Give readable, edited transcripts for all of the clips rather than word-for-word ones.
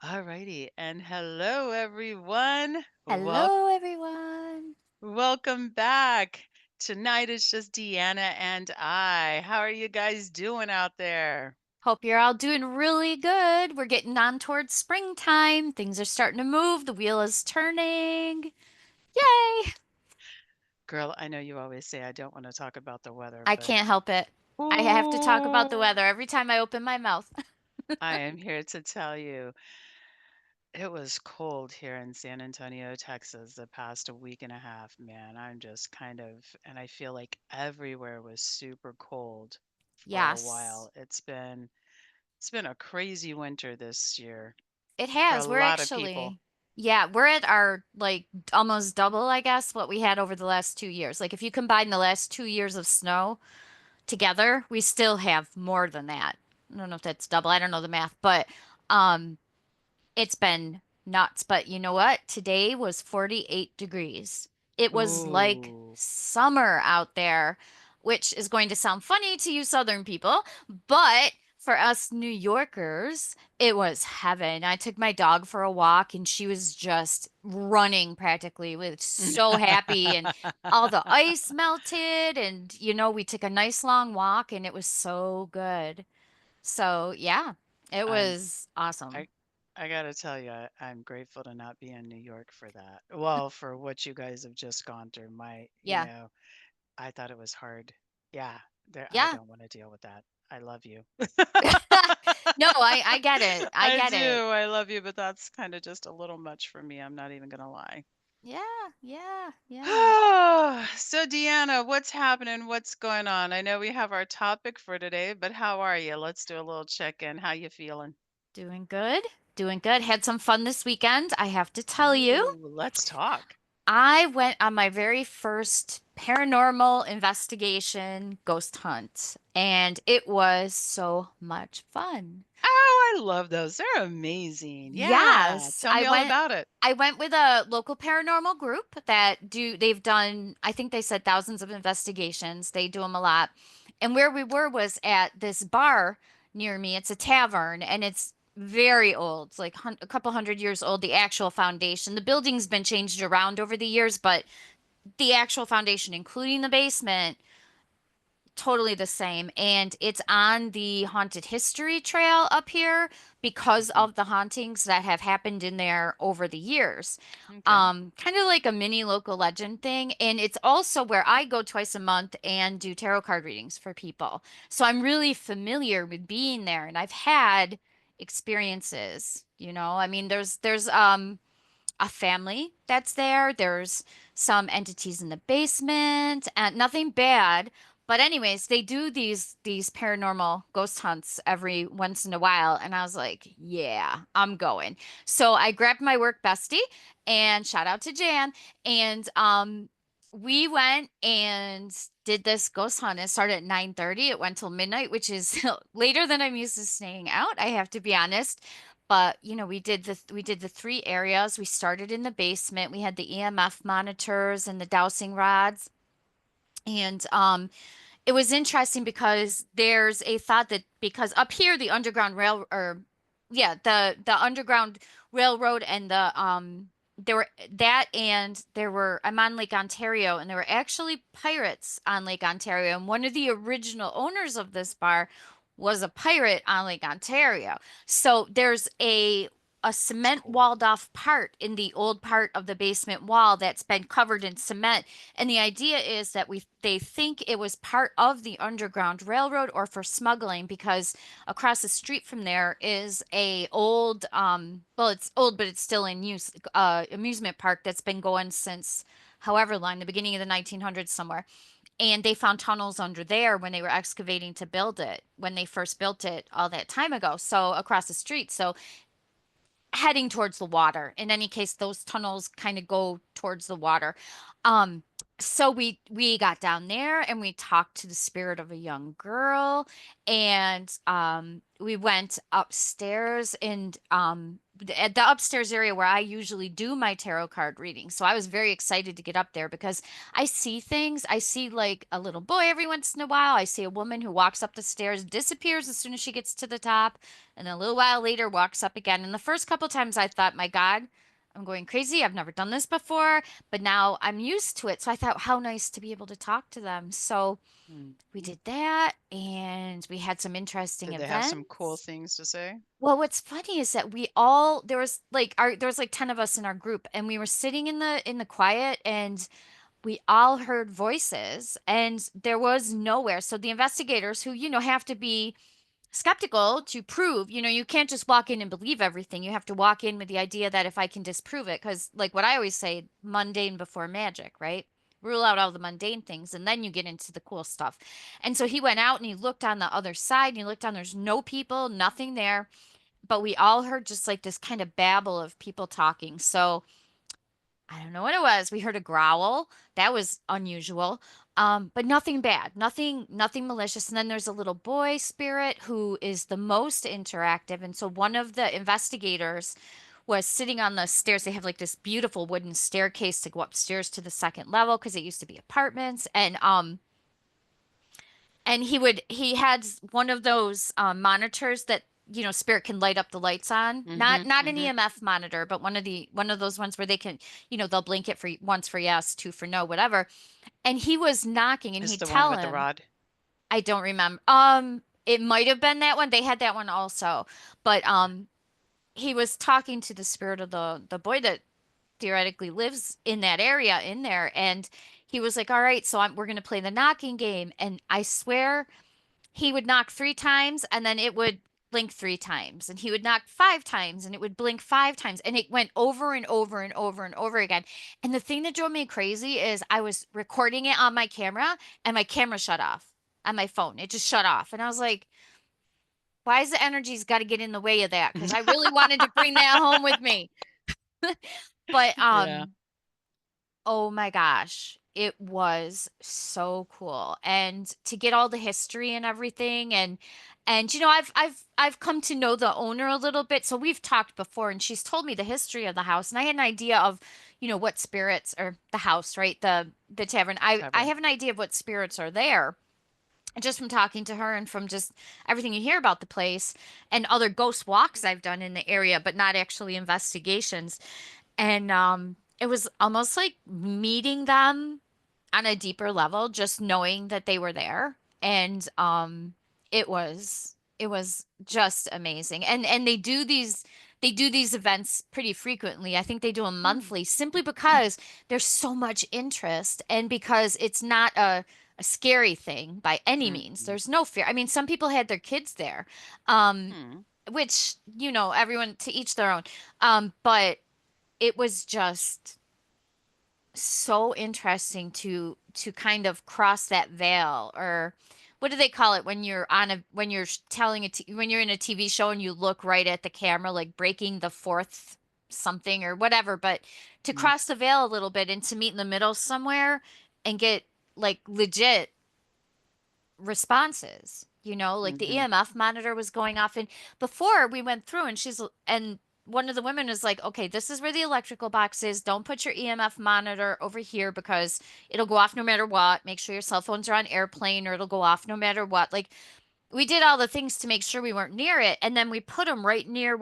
Alrighty, and hello everyone. Hello, everyone. Welcome back. Tonight is just Deanna and I. How are you guys doing out there? Hope you're all doing really good. We're getting on towards springtime. Things are starting to move. The wheel is turning. Yay! Girl, I know you always say I don't want to talk about the weather, I but can't help it. I have to talk about the ooh, weather every time I open my mouth. I am here to tell you it was cold here in San Antonio, Texas, the past week and a half, man. I'm just kind of, and I feel like everywhere was super cold for a Yes, while. It's been a crazy winter this year it for a has. We're lot of people. actually, yeah, we're at our almost double, I guess, what we had over the last 2 years. Like if you combine the last 2 years of snow together, we still have more than that. I don't know if that's double. I don't know the math, but um it's been nuts, but you know what? Today was 48 degrees. It was like Ooh, summer out there, which is going to sound funny to you Southern people, but for us New Yorkers, it was heaven. I took my dog for a walk and she was just running practically with so happy and all the ice melted and we took a nice long walk and it was so good. So, yeah, it I'm was awesome. I I gotta tell you, I'm grateful to not be in New York for that. Well, for what you guys have just gone through. Yeah. I thought it was hard. Yeah, I Yeah. don't want to deal with that. I love you. No, I get it. I I get it. do. I love you, but that's kind of just a little much for me. I'm not even gonna lie. Yeah, yeah, yeah. So, Deanna, what's happening? What's going on? I know we have our topic for today, but how are you? Let's do a little check-in. How you feeling? Doing good. Doing good. Had some fun this weekend, I have to tell you. Ooh, let's talk. I went on my very first paranormal investigation ghost hunt, and it was so much fun. Oh, I love those. They're amazing. Yeah. Yes, Tell me all about it. I went with a local paranormal group they've done, I think they said thousands of investigations. They do them a lot. And where we were was at this bar near me. It's a tavern and it's very old. It's like a couple hundred years old, the actual foundation. The building's been changed around over the years, but the actual foundation, including the basement, totally the same. And it's on the haunted history trail up here because Mhm. of the hauntings that have happened in there over the years. Okay. Kind of like a mini local legend thing. And it's also where I go twice a month and do tarot card readings for people. So I'm really familiar with being there and I've had experiences, I mean, there's a family that's there. There's some entities in the basement and nothing bad. But anyways, they do these paranormal ghost hunts every once in a while and I was like, yeah, I'm going. So I grabbed my work bestie and shout out to Jan and we went and did this ghost hunt. It started at 9:30. It went till midnight, which is later than I'm used to staying out, I have to be honest. But, we did the three areas. We started in the basement. We had the EMF monitors and the dowsing rods. And it was interesting because there's a thought that because up here the underground rail or yeah, the underground railroad and there were that and there were I'm on Lake Ontario and there were actually pirates on Lake Ontario and one of the original owners of this bar was a pirate on Lake Ontario. So there's a It's cement cool. walled off part in the old part of the basement wall that's been covered in cement and the idea is that they think it was part of the Underground Railroad or for smuggling because across the street from there is a old well it's old but it's still in use amusement park that's been going since however long, the beginning of the 1900s somewhere. And they found tunnels under there when they were excavating to build it, when they first built it all that time ago. So across the street. So heading towards the water. In any case, those tunnels kind of go towards the water. Um, so we got down there and we talked to the spirit of a young girl and we went upstairs and at the upstairs area where I usually do my tarot card reading. So I was very excited to get up there because I see things. I see like a little boy every once in a while. I see a woman who walks up the stairs, disappears as soon as she gets to the top, and a little while later walks up again. And the first couple times I thought, my God, I'm going crazy. I've never done this before, but now I'm used to it. So I thought, how nice to be able to talk to them. So we Mhm. did that and we had some interesting Did they have some cool events. things to say? Well, what's funny is that we all there was like 10 of us in our group and we were sitting in the quiet and we all heard voices and there was nowhere. So the investigators who have to be skeptical to prove, you can't just walk in and believe everything. You have to walk in with the idea that if I can disprove it, because like what I always say, mundane before magic, right? Rule out all the mundane things and then you get into the cool stuff. And so he went out and he looked on the other side and he looked down, there's no people, nothing there, but we all heard just like this kind of babble of people talking. So I don't know what it was. We heard a growl. That was unusual. But nothing bad, nothing malicious. And then there's a little boy spirit who is the most interactive. And so one of the investigators was sitting on the stairs. They have like this beautiful wooden staircase to go upstairs to the second level because it used to be apartments. And he had one of those monitors that spirit can light up the lights on, not Mhm, not an mhm. EMF monitor, but one of those ones where they can they'll blink it for once for yes, two for no, whatever. And he was knocking and Is he'd the one tell with the him, rod? I don't remember, it might have been that one. They had that one also, but he was talking to the spirit of the boy that theoretically lives in that area in there. And he was like, all right, so we're going to play the knocking game. And I swear he would knock 3 times and then it would blink 3 times. And he would knock 5 times and it would blink 5 times. And it went over and over and over and over again. And the thing that drove me crazy is I was recording it on my camera and my camera shut off on my phone. It just shut off. And I was like, why is the energy's got to get in the way of that? Because I really wanted to bring that home with me. But Yeah. oh my gosh, it was so cool. And to get all the history and everything and I've come to know the owner a little bit. So we've talked before and she's told me the history of the house and I had an idea of, what spirits or the house, right? The tavern. I Tavern. have an idea of what spirits are there. Just from talking to her and from just everything you hear about the place and other ghost walks I've done in the area, but not actually investigations. And it was almost like meeting them on a deeper level, just knowing that they were there. And it was just amazing. And they do these events pretty frequently. I think they do them Mm. monthly simply because there's so much interest and because it's not a scary thing by any means. Mhm. There's no fear. I mean, some people had their kids there. Um, Hmm. which, everyone to each their own. But it was just so interesting to kind of cross that veil, or what do they call it when you're when you're in a TV show and you look right at the camera, like breaking the fourth something or whatever, but to Mm. cross the veil a little bit and to meet in the middle somewhere and get like legit responses. Like the Mhm. EMF monitor was going off. And before we went through, and one of the women is like, okay, this is where the electrical box is. Don't put your EMF monitor over here because it'll go off no matter what. Make sure your cell phones are on airplane or it'll go off no matter what. Like, we did all the things to make sure we weren't near it. And then we put them right near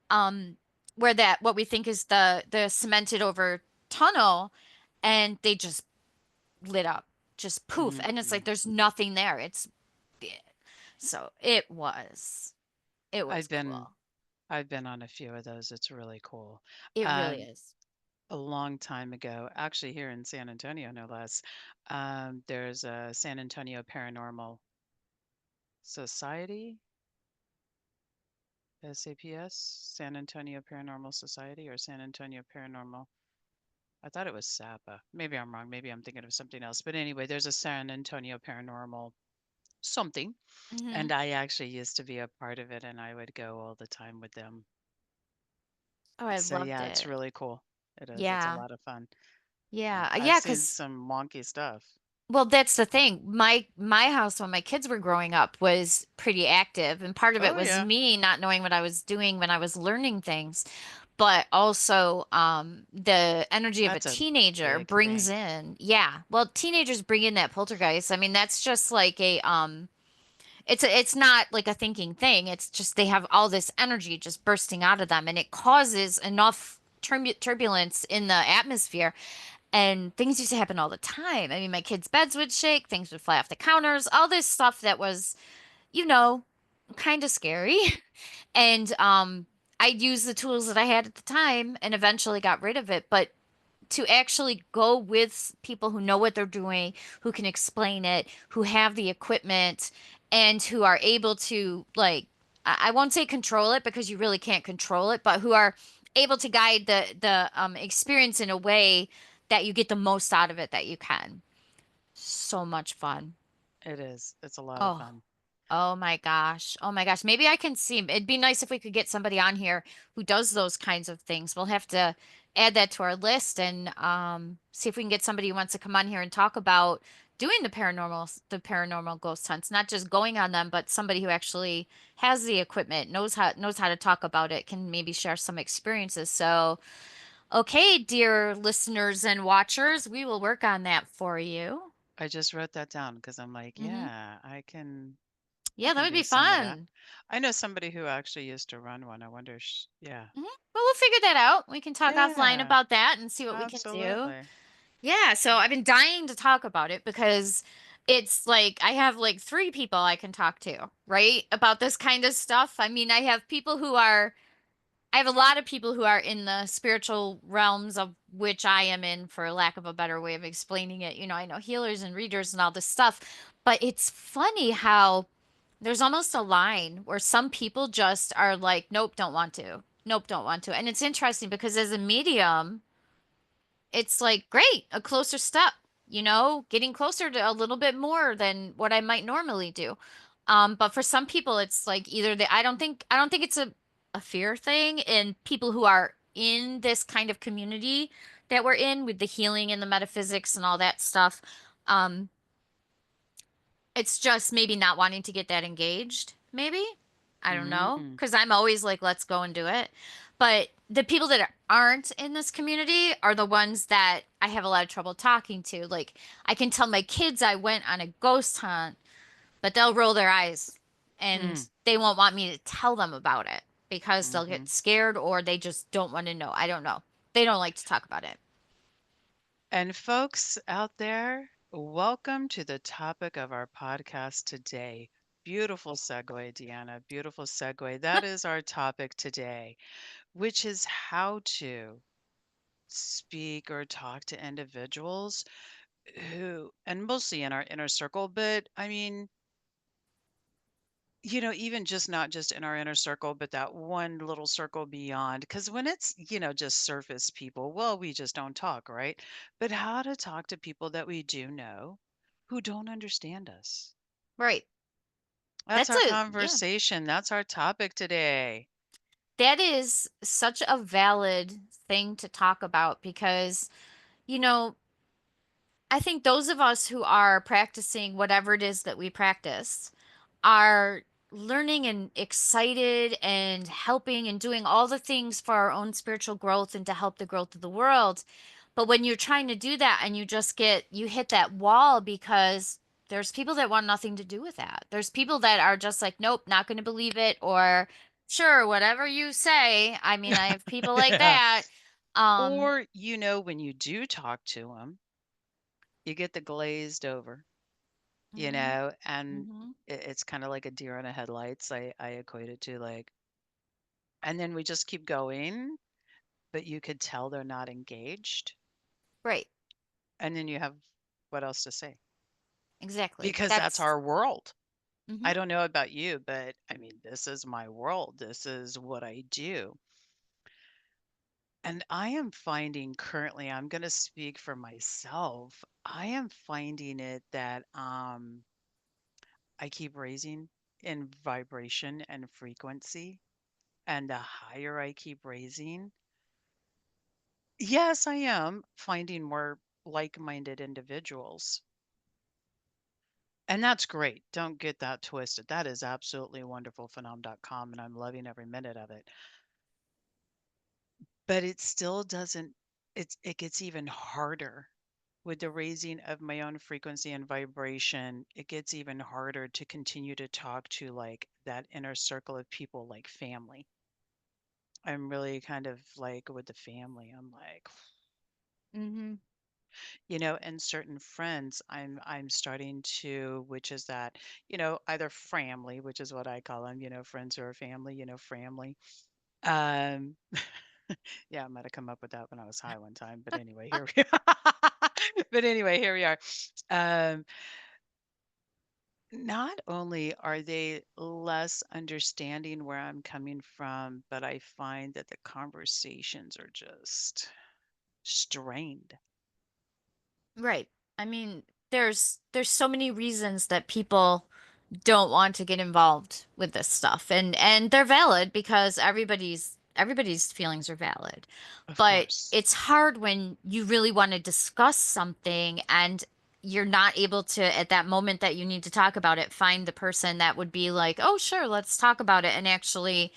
um, what we think is the cemented over tunnel. And they just lit up, just poof. And it's like Mhm. there's nothing there. So it was I've been cool. I've been on a few of those. It's really cool. It really Um, is. a long time ago, actually here in San Antonio, no less, there's a San Antonio Paranormal Society, SAPS, San Antonio Paranormal Society, or San Antonio Paranormal. I thought it was SAPA. Maybe I'm wrong. Maybe I'm thinking of something else. But anyway, there's a San Antonio Paranormal something. Hmm. And I actually used to be a part of it, and I would go all the time with them. Oh, I So loved yeah, it's it. really cool. It is. It's a Yeah. lot of fun. Yeah. I've Yeah, seen 'cause some wonky stuff. Well, that's the thing. My house when my kids were growing up was pretty active, and part of it Oh, was yeah. me not knowing what I was doing when I was learning things, but also the energy of a That's a teenager big brings thing. in, yeah. Well, teenagers bring in that poltergeist. I mean, that's just like a it's not like a thinking thing. It's just they have all this energy just bursting out of them, and it causes enough turbulence in the atmosphere. And things used to happen all the time. I mean, my kids' beds would shake, things would fly off the counters, all this stuff that was, you know, kind of scary. And I used the tools that I had at the time and eventually got rid of it. But to actually go with people who know what they're doing, who can explain it, who have the equipment, and who are able to, like, I won't say control it because you really can't control it, but who are able to guide the experience in a way that you get the most out of it that you can. So much fun. It is. It's a lot of Oh, fun. oh my gosh. Oh my gosh. Maybe I can see. It'd be nice if we could get somebody on here who does those kinds of things. We'll have to add that to our list and see if we can get somebody who wants to come on here and talk about doing the paranormal ghost hunts, not just going on them, but somebody who actually has the equipment, knows how to talk about it, can maybe share some experiences. So, okay, dear listeners and watchers, we will work on that for you. I just wrote that down because I'm like, Hmm. yeah, I Yeah, that can would do be some of that. fun. I know somebody who actually used to run one. I wonder, yeah. Mhm. Well, we'll figure that out. We can talk offline Yeah, about that and see what we can do. absolutely. Yeah, so I've been dying to talk about it because it's like I have like three people I can talk to, right? About this kind of stuff. I mean, I have a lot of people who are in the spiritual realms of which I am in, for lack of a better way of explaining it. I know healers and readers and all this stuff, but it's funny how there's almost a line where some people just are like, nope, don't want to. Nope, don't want to. And it's interesting because as a medium, it's like, great, a closer step, getting closer to a little bit more than what I might normally do. But for some people, it's like either I don't think it's a fear thing, and people who are in this kind of community that we're in with the healing and the metaphysics and all that stuff. Um, it's just maybe not wanting to get that engaged, maybe. I don't know. Mm, Because I'm always like, let's go and do it. But the people that aren't in this community are the ones that I have a lot of trouble talking to. Like, I can tell my kids I went on a ghost hunt, but they'll roll their eyes and mm, they won't want me to tell them about it because they'll hmm. get scared or they just don't want to know. I don't know. They don't like to talk about it. And folks out there, welcome to the topic of our podcast today. Beautiful segue, Deanna. Beautiful segue. That is our topic today, which is how to speak or talk to individuals who, and mostly in our inner circle, but I mean, even just not just in our inner circle, but that one little circle beyond. Because when it's, just surface people, well, we just don't talk, right? But how to talk to people that we do know who don't understand us. Right. That's That's our yeah. conversation. That's our topic today. That is such a valid thing to talk about because, you know, I think those of us who are practicing whatever it is that we practice are learning and excited and helping and doing all the things for our own spiritual growth and to help the growth of the world. But when you're trying to do that and you hit that wall because there's people that want nothing to do with that. There's people that are just like, nope, not going to believe it, or sure, whatever you say. I mean, I have people like Yeah. that. Um, Or, when you do talk to them, you get the glazed over, mhm, and mhm. it's kind of like a deer in the headlights. I equate it to like, and then we just keep going, but you could tell they're not engaged. Right, And then you have what else to say? exactly. Because that's our world. Mhm. I don't know about you, but I mean, this is my world. This is what I do. And I am finding currently, I'm going to speak for myself. I am finding it that I keep raising in vibration and frequency. And the higher I keep raising, yes, I am finding more like minded individuals. And that's great. Don't get that twisted. That is absolutely wonderful, phenom.com, and I'm loving every minute of it. But it still doesn't it gets even harder with the raising of my own frequency and vibration. It gets even harder to continue to talk to like that inner circle of people like family. I'm really kind of like with the family. I'm like, Hmm. and certain friends I'm starting to, which is that, either family, which is what I call them, friends who are family, family. Um, yeah, I might have come up with that when I was high one time, but anyway, here we are. But anyway, here we are. Um, Not only are they less understanding where I'm coming from, but I find that the conversations are just strained. Right. I mean, there's so many reasons that people don't want to get involved with this stuff, and they're valid because everybody's feelings are valid. Of But course. it's hard when you really want to discuss something and you're not able to, at that moment that you need to talk about it, find the person that would be like, "Oh, sure, let's talk about it," and actually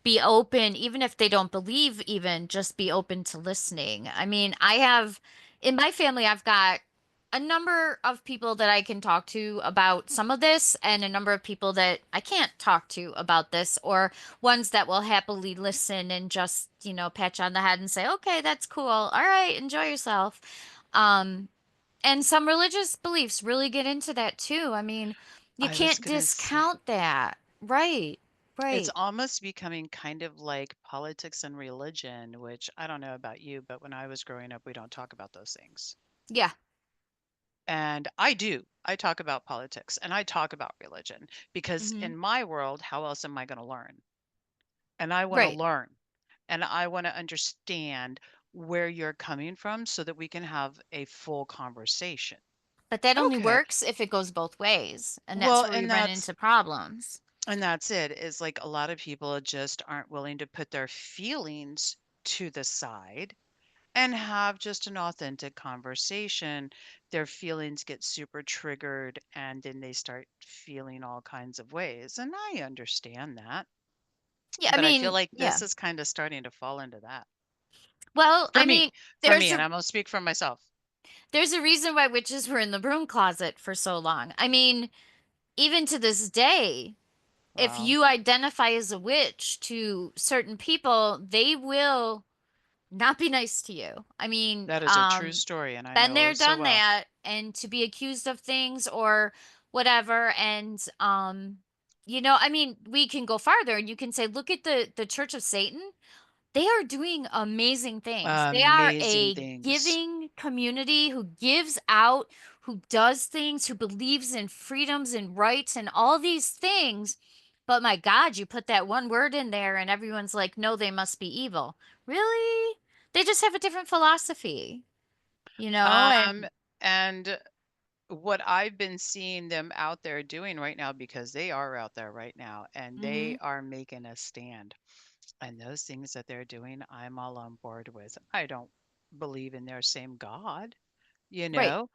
be open, even if they don't believe, even just be open to listening. I mean, I have in my family, I've got a number of people that I can talk to about some of this, and a number of people that I can't talk to about this, or ones that will happily listen and just, pat you on the head and say, okay, that's cool. All right, enjoy yourself. Um, and some religious beliefs really get into that too. I mean, you I was can't gonna say, discount that. Right, it's right. almost becoming kind of like politics and religion, which I don't know about you, but when I was growing up, we don't talk about those things. Yeah. And I do. I talk about politics and I talk about religion because Hmm. in my world, how else am I going to learn? And I want to Right. learn and I want to understand where you're coming from so that we can have a full conversation. But that only Okay. works if it goes both ways. And that's Well, where we run into problems. and that's it, is like a lot of people just aren't willing to put their feelings to the side and have just an authentic conversation. Their feelings get super triggered and then they start feeling all kinds of ways. And I understand that. Yeah, I But I feel mean, like yeah. this is kind of starting to fall into that. Well, For I me, mean, for there's me, and a I'm gonna speak for myself. there's a reason why witches were in the broom closet for so long. I mean, even to this day, if Wow, you identify as a witch to certain people, they will not be nice to you. I mean, that is a true story, and I been know oh there, so done well. that, and to be accused of things or whatever, and I mean, we can go farther and you can say, look at the Church of Satan. They are doing amazing things. They are Amazing a things. giving community who gives out, who does things, who believes in freedoms and rights and all these things. But my God, you put that one word in there and everyone's like, no, they must be evil. Really? They just have a different philosophy, Um, and and what I've been seeing them out there doing right now, because they are out there right now and hmm they are making a stand. And those things that they're doing, I'm all on board with. I don't believe in their same God, you right. know,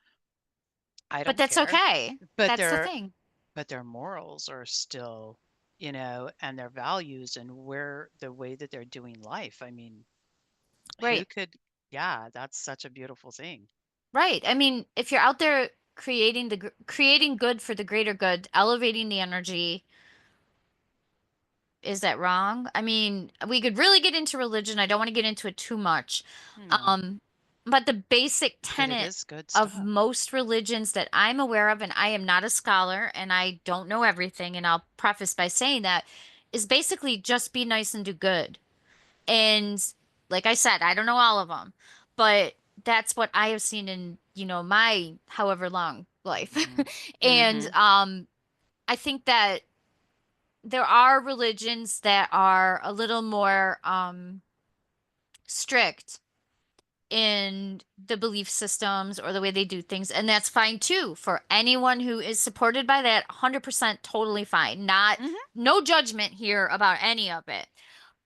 I But don't that's care. okay. But That's the their thing. but their morals are still, and their values and where the way that they're doing life. I mean, who Right. could, yeah, that's such a beautiful thing. Right. I mean, if you're out there creating good for the greater good, elevating the energy, is that wrong? I mean, we could really get into religion. I don't want to get into it too much. No, Um, but the basic but it tenet is good of stuff. most religions that I'm aware of, and I am not a scholar and I don't know everything, and I'll preface by saying that, is basically just be nice and do good. And like I said, I don't know all of them, but that's what I have seen in, my however long life. Hmm. And Hmm. I think that there are religions that are a little more strict in the belief systems or the way they do things, and that's fine too for anyone who is supported by that. 100% totally fine. Not Hmm. No judgment here about any of it.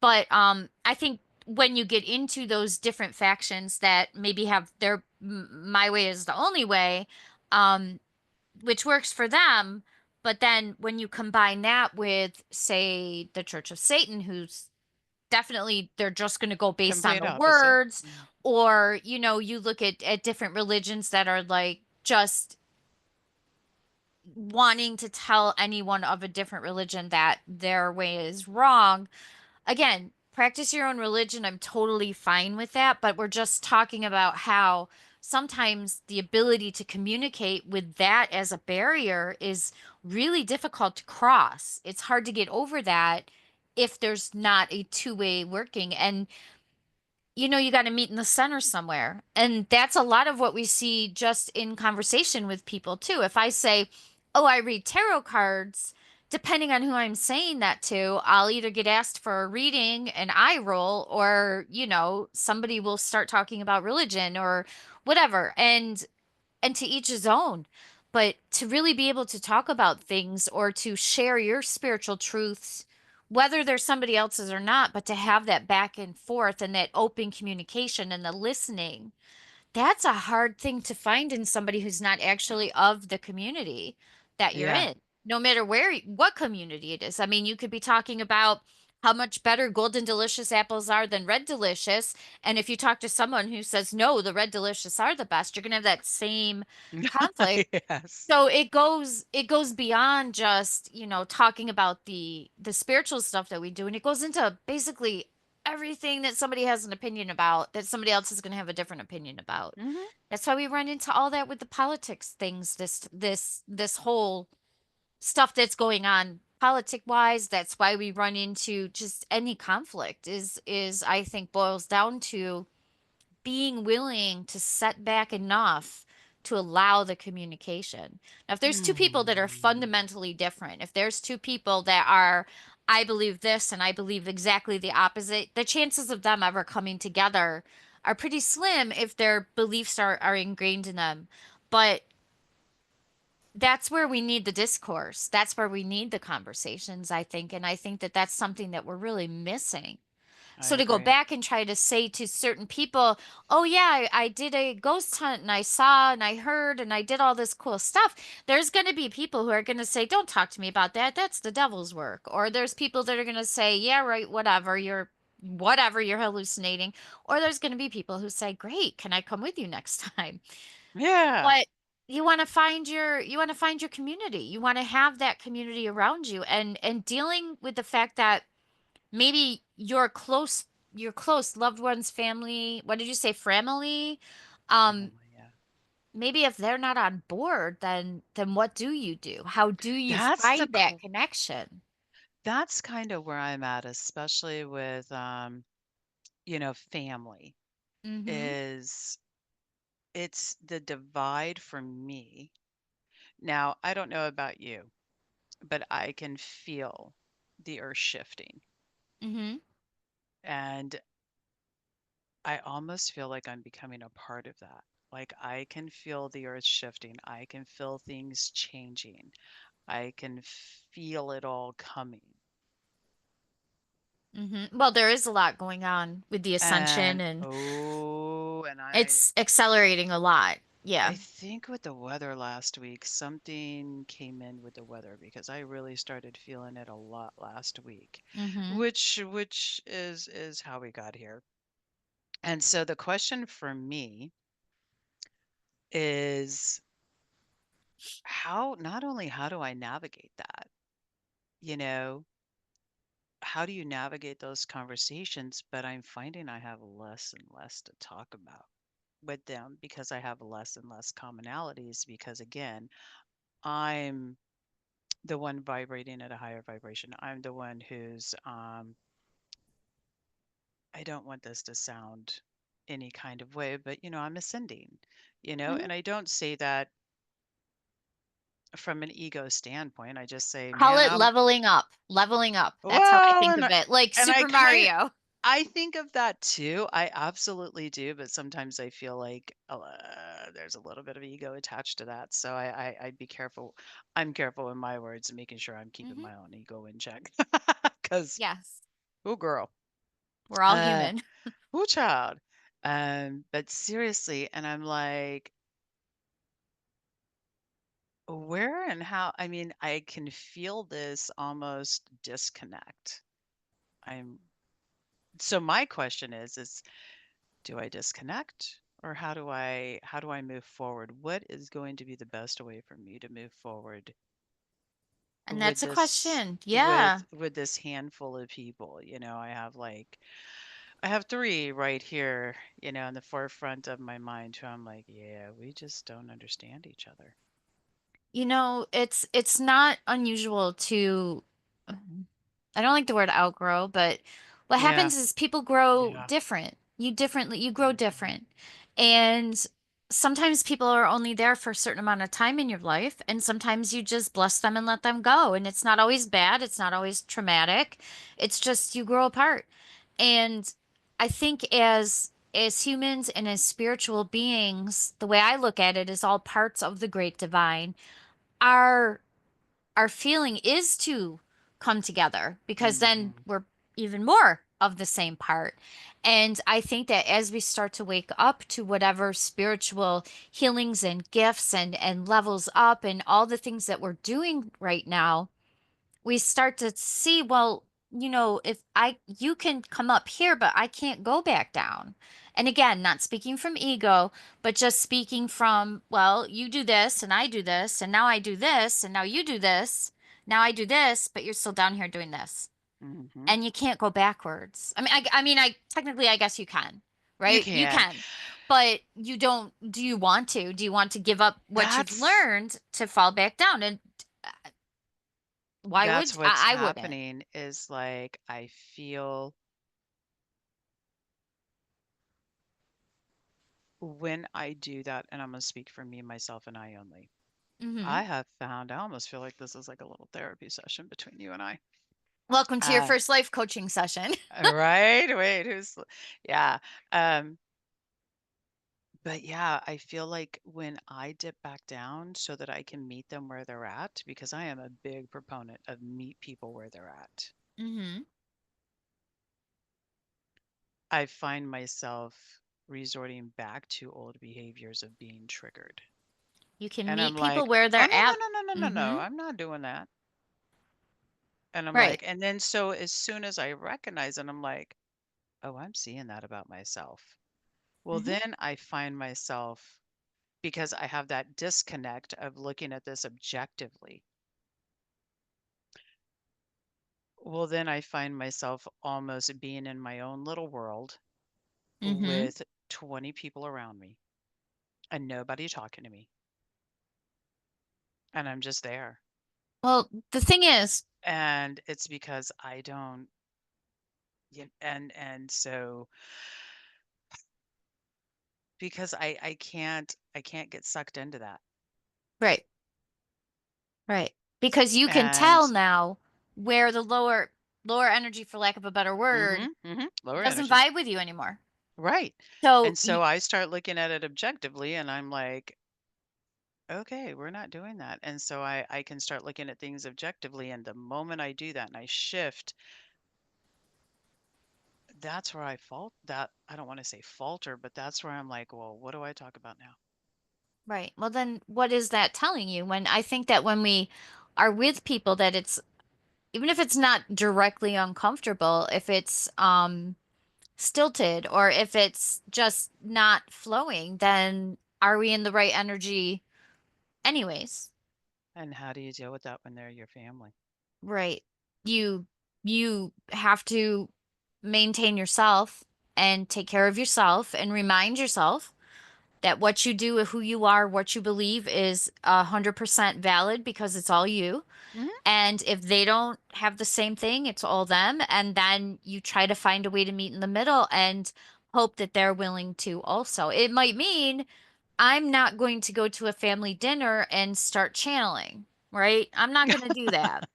But I think when you get into those different factions that maybe have my way is the only way, um which works for them. But then when you combine that with, say, the Church of Satan, who's definitely they're just going to go based on Complete the opposite. words, Mm. or you look at different religions that are like just wanting to tell anyone of a different religion that their way is wrong. Again, practice your own religion. I'm totally fine with that, but we're just talking about how sometimes the ability to communicate with that as a barrier is really difficult to cross. It's hard to get over that if there's not a two-way working. And you got to meet in the center somewhere. And that's a lot of what we see just in conversation with people too. If I say, "Oh, I read tarot cards," depending on who I'm saying that to, I'll either get asked for a reading and I roll, or, somebody will start talking about religion or whatever. And to each his own. But to really be able to talk about things or to share your spiritual truths, whether they're somebody else's or not, but to have that back and forth and that open communication and the listening, that's a hard thing to find in somebody who's not actually of the community that you're Yeah. in, no matter what community it is. I mean, you could be talking about how much better Golden Delicious apples are than Red Delicious. And if you talk to someone who says, no, the Red Delicious are the best, you're going to have that same conflict. Yes. So it goes beyond just, talking about the spiritual stuff that we do, and it goes into basically everything that somebody has an opinion about that somebody else is going to have a different opinion about. Hmm. That's why we run into all that with the politics things, this whole stuff that's going on politic wise. That's why we run into just any conflict is I think boils down to being willing to set back enough to allow the communication. Now, if there's two people that are Hmm. fundamentally different, if there's two people that are, I believe this and I believe exactly the opposite, the chances of them ever coming together are pretty slim if their beliefs are ingrained in them. But that's where we need the discourse. That's where we need the conversations, I think. And I think that that's something that we're really missing. I So to go agree. back and try to say to certain people, "Oh yeah, I did a ghost hunt and I saw and I heard and I did all this cool stuff." There's going to be people who are going to say, "Don't talk to me about that. That's the devil's work." Or there's people that are going to say, "Yeah, right, whatever, you're hallucinating." Or there's going to be people who say, "Great, can I come with you next time?" Yeah. But you want to find your community. You want to have that community around you, and dealing with the fact that maybe your close loved ones, family, what did you say, family? Um, Family, yeah. maybe if they're not on board, then what do you do? How do you That's the find that connection? that's kind of where I'm at, especially with family Mm-hmm. is it's the divide for me. Now, I don't know about you, but I can feel the earth shifting. Mm-hmm. And I almost feel like I'm becoming a part of that. Like I can feel the earth shifting. I can feel things changing. I can feel it all coming. Mm-hmm. Well, there is a lot going on with the ascension, And and oh, and it's accelerating a lot. I Yeah. think with the weather last week, something came in with the weather because I really started feeling it a lot last week, Mm-hmm. which is how we got here. And so the question for me is how not only how do I navigate that, you know, how do you navigate those conversations? But I'm finding I have less and less to talk about with them because I have less and less commonalities because again, I'm the one vibrating at a higher vibration. I'm the one who's I don't want this to sound any kind of way, but I'm ascending, Mm-hmm. and I don't say that from an ego standpoint. I just say, Call man, it I'm leveling up. Leveling up. That's how I well, think of it. Like and Super Mario. I think of that too. I absolutely do, but sometimes I feel like there's a little bit of ego attached to that. So I'd be careful. I'm careful with my words and making sure I'm keeping Mm-hmm. my own ego in check. Because, Yes. oh, girl, We're all uh, human. oh, child. But seriously, and I'm like, Where and how? I mean, I can feel this almost disconnect. I'm so my question is do I disconnect or how do I move forward? What is going to be the best way for me to move forward And with that's a this question. with Yeah. with this handful of people? I have three right here, in the forefront of my mind who I'm like, yeah, we just don't understand each other. It's not unusual to I don't like the word outgrow, but what Yeah. happens is people grow Yeah. different. You grow Mhm. different. And sometimes people are only there for a certain amount of time in your life, and sometimes you just bless them and let them go. And it's not always bad, it's not always traumatic. It's just you grow apart. And I think as humans and as spiritual beings, the way I look at it is all parts of the great divine. Our our feeling is to come together because then Mhm. we're even more of the same part. And I think that as we start to wake up to whatever spiritual healings and gifts and levels up and all the things that we're doing right now, we start to see, well, if you can come up here, but I can't go back down. And again, not speaking from ego, but just speaking from, well, you do this and I do this, and now I do this, and now you do this. Now I do this, but you're still down here doing this. Mhm. And you can't go backwards. I technically, I guess you can, You right? You can. can, but you don't. Do you want to? Do you want to give up what you've That's learned to fall back down? And why that's would what's I wouldn't. happening is like I feel when I do that, and I'm gonna speak for me, myself, and I only. Hmm. I have found I almost feel like this is like a little therapy session between you and I. Welcome to your Uh, first life coaching session. right? Wait, yeah. Um, but yeah, I feel like when I dip back down so that I can meet them where they're at, because I am a big proponent of meet people where they're at. Hmm. I find myself resorting back to old behaviors of being triggered. You can And I'm meet people like, where "Oh, they're no, no, at. no, no, no, no, no, Hmm. I'm not doing that." And I'm Right. like, and then so as soon as I recognize it, I'm like, "Oh, I'm seeing that about myself." Well, Hmm. then I find myself, because I have that disconnect of looking at this objectively. Well, then I find myself almost being in my own little world Hmm. with 20 people around me and nobody talking to me. And I'm just there. Well, the thing is, And it's because I don't, and so because I can't get sucked into that. right, right, because you can And tell now where the lower energy, for lack of a better word, lower doesn't energy. vibe with you anymore. Right. So And so I start looking at it objectively and I'm like, okay, we're not doing that. And so I can start looking at things objectively. And the moment I do that and I shift, that's where I fault that. I don't want to say falter, but that's where I'm like, well, what do I talk about now? right. Well, then what is that telling you? When I think that when we are with people, that it's even if it's not directly uncomfortable, if it's stilted or if it's just not flowing, then are we in the right energy anyways? And how do you deal with that when they're your family? Right. You you have to maintain yourself and take care of yourself and remind yourself that what you do, who you are, what you believe is 100% valid because it's all you. Hmm. And if they don't have the same thing, it's all them. And then you try to find a way to meet in the middle and hope that they're willing to also. It might mean I'm not going to go to a family dinner and start channeling, right? I'm not going to do that.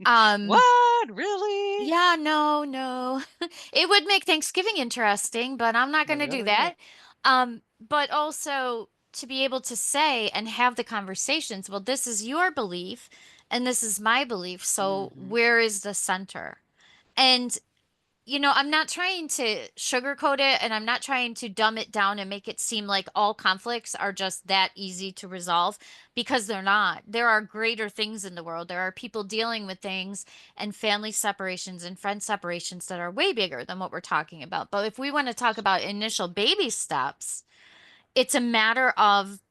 Um, What? Really? yeah, no, no. It would make Thanksgiving interesting, but I'm not It going to do really would. that. But also to be able to say and have the conversations, well, this is your belief and this is my belief. So Hmm. where is the center? And I'm not trying to sugarcoat it and I'm not trying to dumb it down and make it seem like all conflicts are just that easy to resolve because they're not. There are greater things in the world. There are people dealing with things and family separations and friend separations that are way bigger than what we're talking about. But if we want to talk about initial baby steps, it's a matter of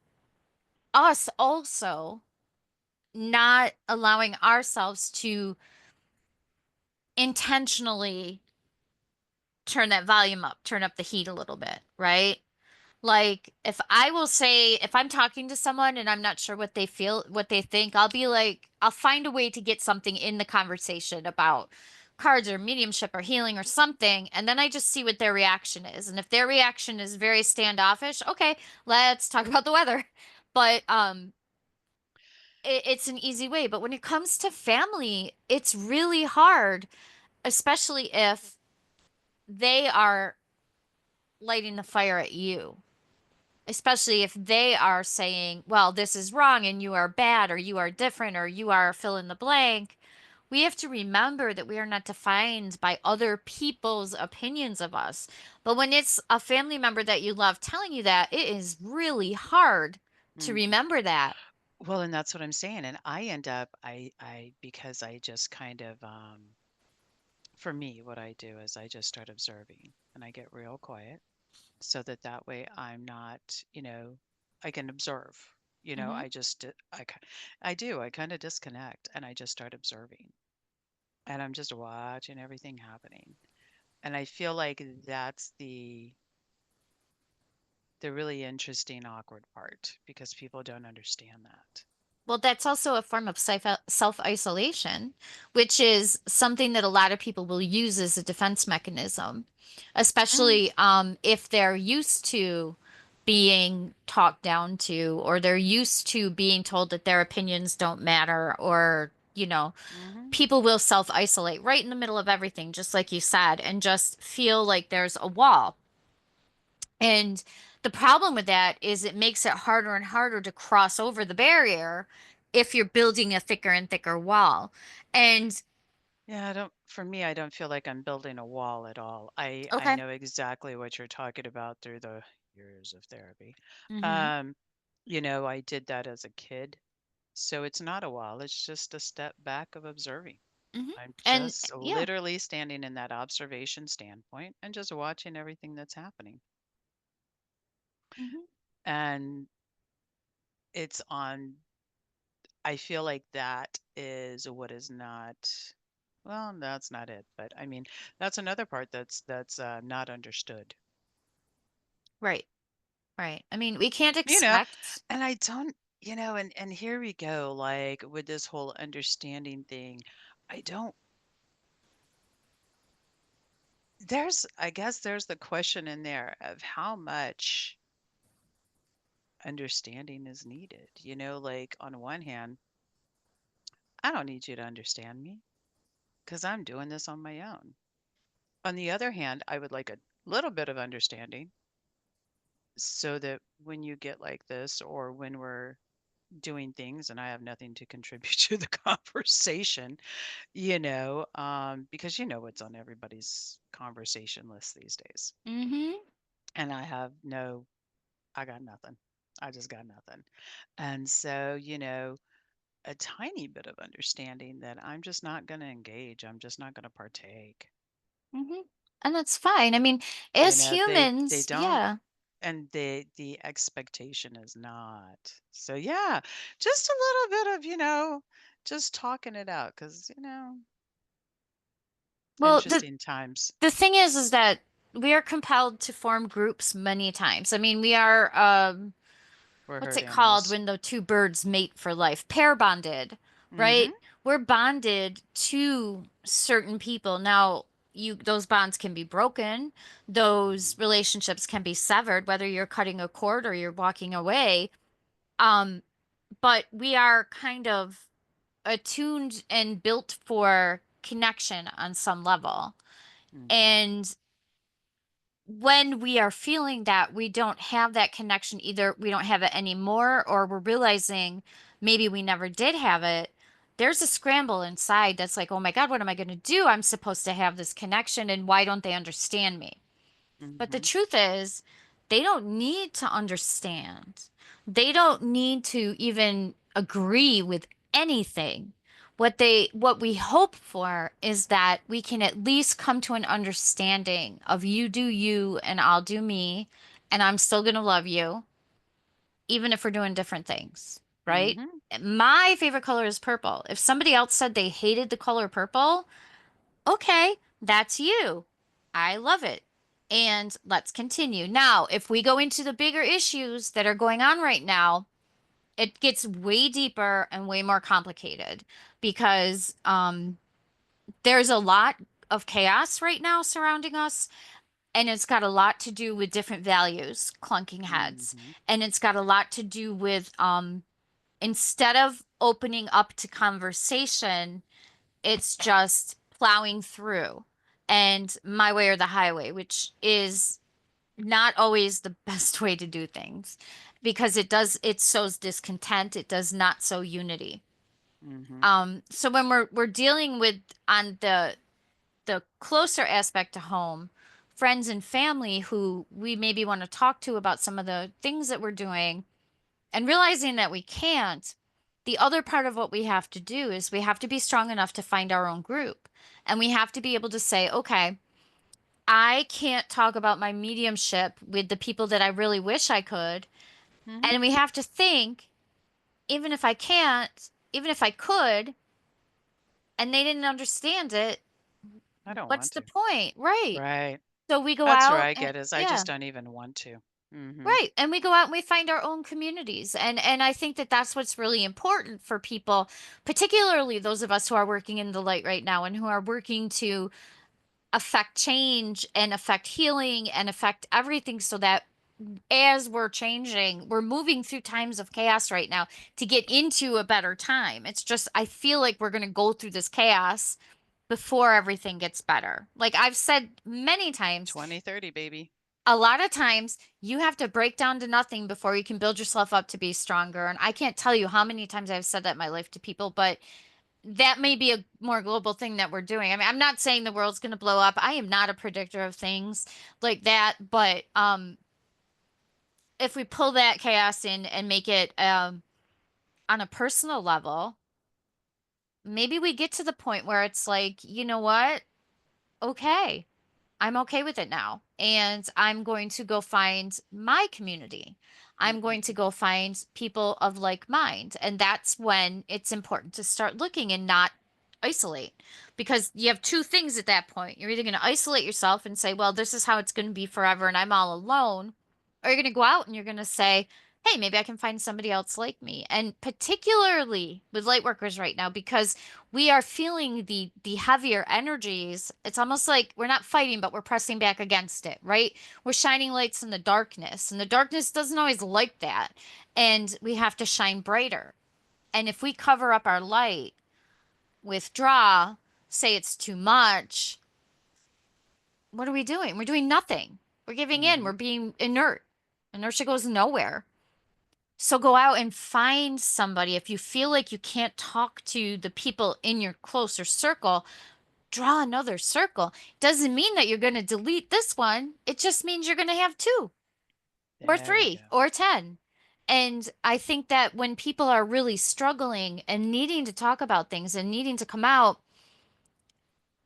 us also not allowing ourselves to intentionally turn that volume up, turn up the heat a little bit, right? Like if I'm talking to someone and I'm not sure what they feel, what they think, I'll be like, I'll find a way to get something in the conversation about cards or mediumship or healing or something, and then I just see what their reaction is. And if their reaction is very standoffish, okay, let's talk about the weather. But it's an easy way. But when it comes to family, it's really hard, especially if they are lighting the fire at you, especially if they are saying, well, this is wrong and you are bad or you are different or you are fill in the blank. We have to remember that we are not defined by other people's opinions of us. But when it's a family member that you love telling you that, it is really hard to Mhm. remember that. Well, and that's what I'm saying, and I end up I because I just kind of, for me, what I do is I just start observing, and I get real quiet so that that way I'm not, I can observe. Hmm. I just I do. I kind of disconnect and I just start observing. And I'm just watching everything happening. And I feel like that's the really interesting awkward part because people don't understand that. Well, that's also a form of self-isolation, which is something that a lot of people will use as a defense mechanism, Mm, especially if they're used to being talked down to, or they're used to being told that their opinions don't matter, or, mhm. people will self-isolate right in the middle of everything, just like you said, and just feel like there's a wall. And the problem with that is it makes it harder and harder to cross over the barrier if you're building a thicker and thicker wall. And Yeah, for me, I don't feel like I'm building a wall at all. I okay. know exactly what you're talking about through the years of therapy. Mm-hmm. Um, I did that as a kid. So it's not a wall, it's just a step back of observing. Mm-hmm. I'm And just yeah. literally standing in that observation standpoint and just watching everything that's happening. Mm-hmm. And it's on, I feel like that is what is not, well, that's not it, but I mean, that's another part that's not understood. Right. Right. I mean, we can't You know, expect. and I don't, and here we go, like with this whole understanding thing. I don't I guess there's the question in there of how much understanding is needed. Like on one hand, I don't need you to understand me because I'm doing this on my own. On the other hand, I would like a little bit of understanding so that when you get like this or when we're doing things and I have nothing to contribute to the conversation, because you know what's on everybody's conversation list these days. Mm-hmm. And I got nothing. I just got nothing. And so, a tiny bit of understanding that I'm just not going to engage. I'm just not going to partake. Mm-hmm. And that's fine. I mean, You as know, they humans, don't, yeah. and the expectation is not. So yeah, just a little bit of, just talking it out because, Well, the interesting times. the thing is that we are compelled to form groups many times. I mean, we are We're what's herd it called animals. when the two birds mate for life? Pair bonded, Mm-hmm. right? We're bonded to certain people. Now, those bonds can be broken. Those relationships can be severed, whether you're cutting a cord or you're walking away. Um, but we are kind of attuned and built for connection on some level. Mm-hmm. And when we are feeling that we don't have that connection, either we don't have it anymore or we're realizing maybe we never did have it, there's a scramble inside that's like, oh my God, what am I going to do? I'm supposed to have this connection, and why don't they understand me? But the Mhm. truth is, they don't need to understand. They don't need to even agree with anything. What we hope for is that we can at least come to an understanding of you do you and I'll do me, and I'm still gonna love you, even if we're doing different things, right? Mhm. My favorite color is purple. If somebody else said they hated the color purple, okay, that's you. I love it. And let's continue. Now, if we go into the bigger issues that are going on right now, it gets way deeper and way more complicated because there's a lot of chaos right now surrounding us, and it's got a lot to do with different values clunking heads. Mhm. And it's got a lot to do with instead of opening up to conversation, it's just plowing through and my way or the highway, which is not always the best way to do things because it sows discontent, it does not sow unity. Mhm. So when we're dealing with on the closer aspect to home, friends and family who we maybe want to talk to about some of the things that we're doing and realizing that we can't, the other part of what we have to do is we have to be strong enough to find our own group. And we have to be able to say, okay, I can't talk about my mediumship with the people that I really wish I could. Mhm. And we have to think, even if I can't, even if I could, and they didn't understand it, I don't what's want the to. point? Right. Right. So we go That's where out I and get is I yeah. just don't even want to. Mhm. Right. And we go out and we find our own communities. And I think that that's what's really important for people, particularly those of us who are working in the light right now and who are working to affect change and affect healing and affect everything so that as we're changing, we're moving through times of chaos right now to get into a better time. It's just, I feel like we're going to go through this chaos before everything gets better. Like I've said many times, 2030, baby. a lot of times you have to break down to nothing before you can build yourself up to be stronger. And I can't tell you how many times I've said that in my life to people, but that may be a more global thing that we're doing. I mean, I'm not saying the world's going to blow up. I am not a predictor of things like that, but if we pull that chaos in and make it on a personal level, maybe we get to the point where it's like, you know what? Okay. I'm okay with it now. And I'm going to go find my community. I'm going to Mhm. go find people of like mind. And that's when it's important to start looking and not isolate. Because you have two things at that point. You're either going to isolate yourself and say, well, this is how it's going to be forever and I'm all alone. Or you're going to go out and you're going to say, hey, maybe I can find somebody else like me. And particularly with light workers right now, because we are feeling the heavier energies. It's almost like we're not fighting, but we're pressing back against it, right? We're shining lights in the darkness, and the darkness doesn't always like that. And we have to shine brighter. And if we cover up our light, withdraw, say it's too much, what are we doing? We're doing nothing. We're giving in. We're Mhm. being inert. Inertia goes nowhere. So go out and find somebody. If you feel like you can't talk to the people in your closer circle, draw another circle. Doesn't mean that you're going to delete this one. It just means you're going to have two or There we three go. or 10. And I think that when people are really struggling and needing to talk about things and needing to come out,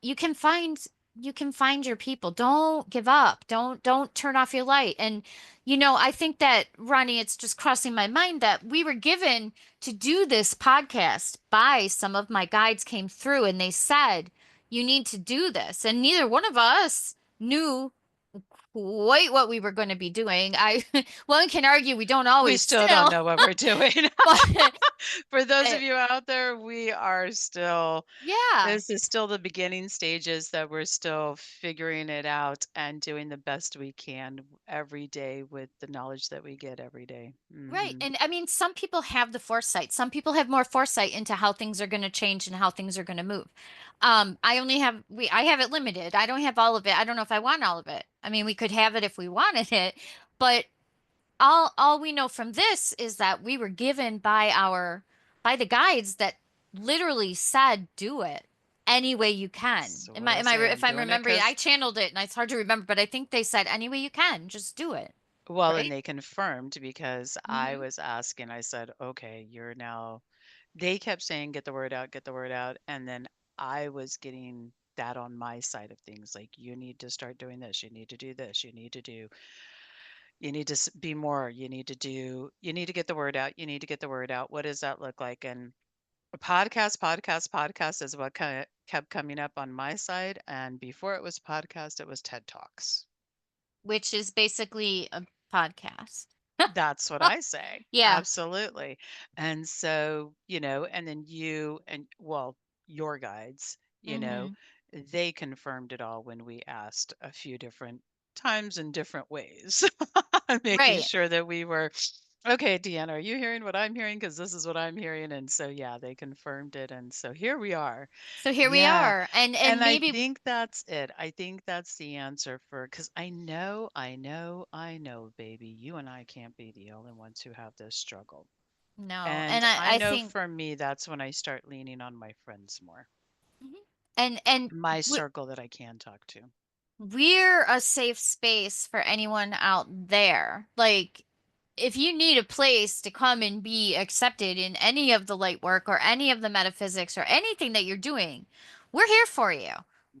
you can find you can find your people. Don't give up. Don't turn off your light. And I think that Ronnie, it's just crossing my mind that we were given to do this podcast by some of my guides came through and they said, you need to do this. And neither one of us knew quite what we were going to be doing. One can argue we don't We always still don't still, know what we're doing. but For those of uh, you out there, we are still yeah. this is still the beginning stages that we're still figuring it out and doing the best we can every day with the knowledge that we get every day. Right. Mhm. And I mean, some people have the foresight. Some people have more foresight into how things are going to change and how things are going to move. I have it limited. I don't have all of it. I don't know if I want all of it. I mean, we could have it if we wanted it, but all we know from this is that we were given by the guides that literally said, "Do it any way you can." That's what I say. If I'm I'm doing it remembering, I because, channeled it and it's hard to remember, but I think they said, "Any way you can, just do it." well, and Right? they confirmed because I Mm-hmm. was asking, I said, okay, you're now, they kept saying, get the word out, get the word out. And then I was getting that on my side of things. Like, you need to start doing this. You need to do this. You need to be more. You need to get the word out. You need to get the word out. What does that look like? And a podcast is what kept coming up on my side. And before it was podcast, it was TED Talks. Which is basically a podcast. That's what I say. Yeah. Absolutely. And so, and then you and, well, your guides, Mm-hmm. they confirmed it all when we asked a few different times in different ways, making Right. sure that we were, okay, Deanna, are you hearing what I'm hearing? Because this is what I'm hearing. And so, yeah, they confirmed it. And so here we are. So here we Yeah. are. And And I maybe think that's it. I think that's the answer for, because I know, baby, you and I can't be the only ones who have this struggle. no. And And I, I I know think for me, that's when I start leaning on my friends more, Mhm. and my we, circle that I can talk to. we're a safe space for anyone out there. Like, if you need a place to come and be accepted in any of the light work or any of the metaphysics or anything that you're doing, we're here for you.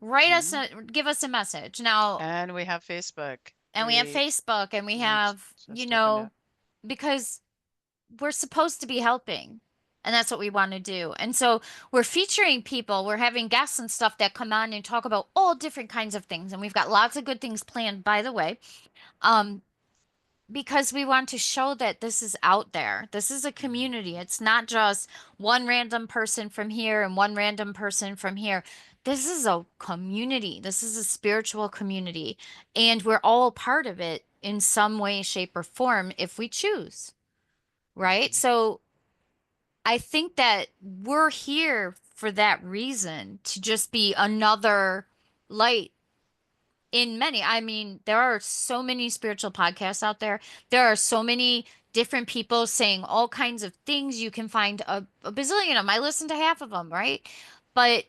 Mhm. Give us a message. Now, And we have Facebook. and we have Facebook and we We have, just opened it. because we're supposed to be helping. And that's what we want to do. And so we're featuring people, we're having guests and stuff that come on and talk about all different kinds of things. And we've got lots of good things planned, by the way. Um, because we want to show that this is out there. This is a community. Mhm. It's not just one random person from here and one random person from here. This is a community. This is a spiritual community. And we're all part of it in some way, shape, or form if we choose. Right? Mhm. So I think that we're here for that reason to just be another light in many. I mean, there are so many spiritual podcasts out there. There are so many different people saying all kinds of things. You can find a bazillion of them. I listen to half of them, right? But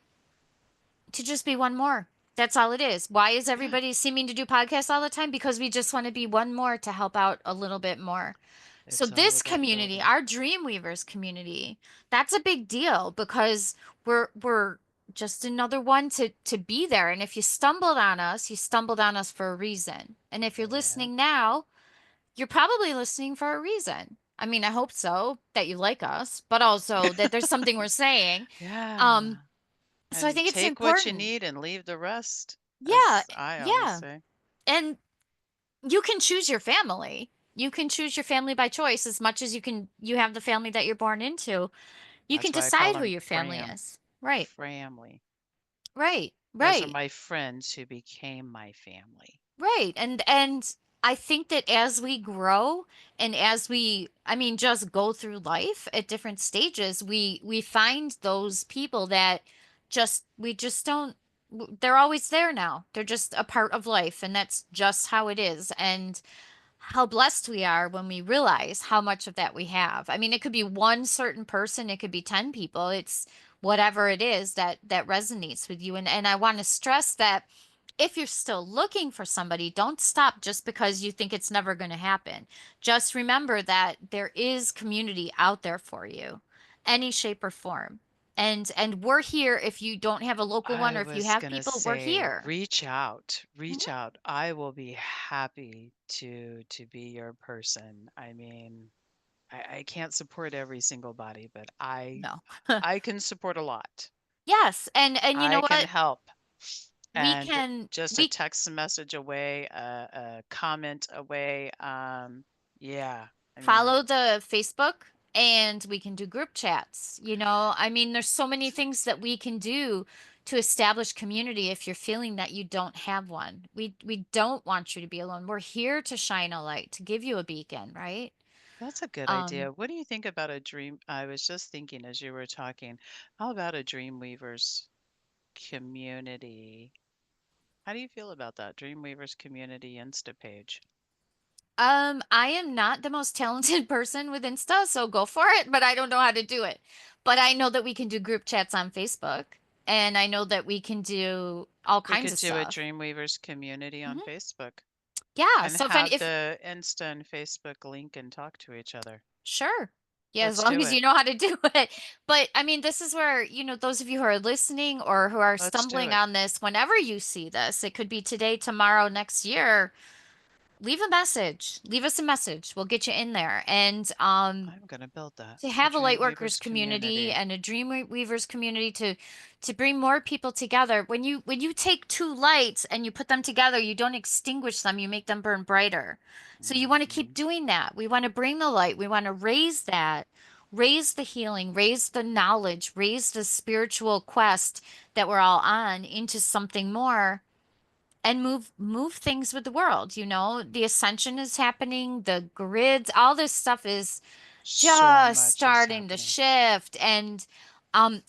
to just be one more. That's all it is. Why is Yeah, everybody seeming to do podcasts all the time? Because we just want to be one more to help out a little bit more. So it's all this about community, building. our Dreamweavers community, that's a big deal because we're just another one to be there. And if you stumbled on us for a reason. And if you're Yeah. listening now, you're probably listening for a reason. I mean, I hope so that you like us, but also that there's something we're saying. Um, Yeah. so I And think it's take what you important. need and leave the rest, Yeah, as I always yeah. say. And you can choose your family. You can choose your family by choice as much as you have the family that you're born into. You can That's why I call decide who them your family is. Right. family. Right. Those are Right. my friends who became my family. Right. And I think that as we grow and as we I mean just go through life at different stages, we find those people that we just don't they're always there now. They're just a part of life and that's just how it is. And how blessed we are when we realize how much of that we have. I mean, it could be one certain person, it could be 10 people. It's whatever it is that resonates with you. And I want to stress that if you're still looking for somebody, don't stop just because you think it's never going to happen. Just remember that there is community out there for you, any shape or form. And we're here if you don't have a local one I or if you was have gonna people, we're say, here. reach out, Mhm. reach out. I will be happy to be your person. I mean, I can't support every single body, but I No. I can support a lot. Yes, and you know I can what? help. We And can just a we text message away, a comment away. Yeah. I mean, follow the Facebook and we can do group chats. I mean, there's so many things that we can do to establish community if you're feeling that you don't have one. We don't want you to be alone. We're here to shine a light, to give you a beacon, right? that's a good Um, idea. What do you think about a dream? I was just thinking as you were talking, how about a Dreamweavers community? How do you feel about that? Dreamweavers community Insta page. I am not the most talented person with Insta, so go for it, but I don't know how to do it. But I know that we can do group chats on Facebook, and I know that we can do all We kinds could of do a stuff. Dreamweavers community on Hmm. Facebook Yeah, and so have if the Insta and Facebook link and talk to each other. sure. Yeah, as Let's long do as it. you know how to do it. But I mean, this is where, those of you who are listening or who are Let's do stumbling it. on this, whenever you see this, it could be today, tomorrow, next year, leave a message. Leave us a message. We'll get you in there. And I'm going to build that. to A have a light workers Dreamweavers community community. and a dream weavers community to bring more people together. When you take two lights and you put them together, you don't extinguish them, you make them burn brighter. So you want to keep Mhm. doing that. We want to bring the light. We want to raise that, raise the healing, raise the knowledge, raise the spiritual quest that we're all on into something more and move things with the world. The ascension is happening, the grids, all this stuff is So just much is starting to happening. shift. And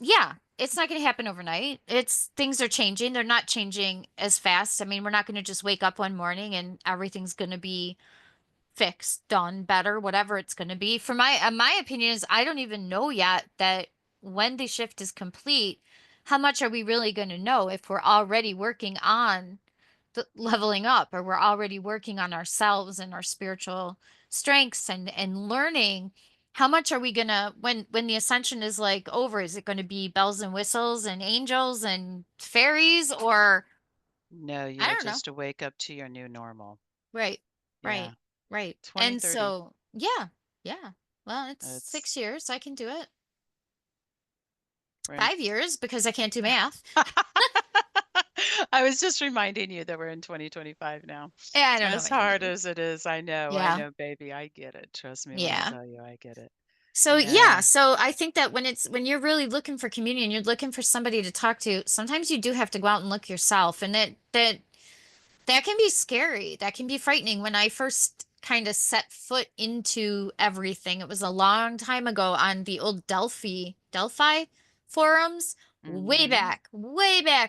yeah, it's not going to happen overnight. It's things are changing. They're not changing as fast. I mean, we're not going to just wake up one morning and everything's going to be fixed, done, better, whatever it's going to be. For my opinion is I don't even know yet that when the shift is complete, how much are we really going to know if we're already working on the leveling up, or we're already working on ourselves and our spiritual strengths and learning. How much are we gonna, when the ascension is like over, is it going to be bells and whistles and angels and fairies, or No, you I will don't know. just wake up to your new normal. Right, Yeah. right, right. And 2030. so yeah, yeah, well, it's It's 6 years, I can do it. we're in 5 years because I can't do math. I was just reminding you that we're in 2025 now. Yeah, I don't know As what you hard mean. as it is, I Yeah, know, baby, I get it. Trust me when I yeah. tell you I get it. So yeah, Yeah. so I think that when you're really looking for community and you're looking for somebody to talk to, sometimes you do have to go out and look yourself, and that can be scary. That can be frightening. When I first kind of set foot into everything, it was a long time ago on the old Delphi forums, Mm-hmm. way back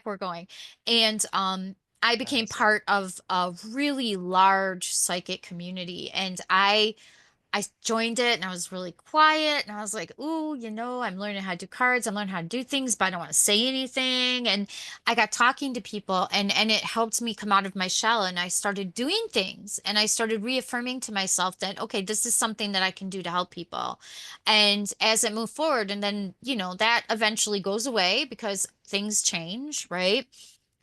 we're going. And I became Classic. part of a really large psychic community, and I joined it and I was really quiet and I was like, ooh, I'm learning how to do cards. I'm learning how to do things, but I don't want to say anything. And I got talking to people and it helped me come out of my shell and I started doing things and I started reaffirming to myself that, okay, this is something that I can do to help people. And as it moved forward, and then, that eventually goes away because things change, right?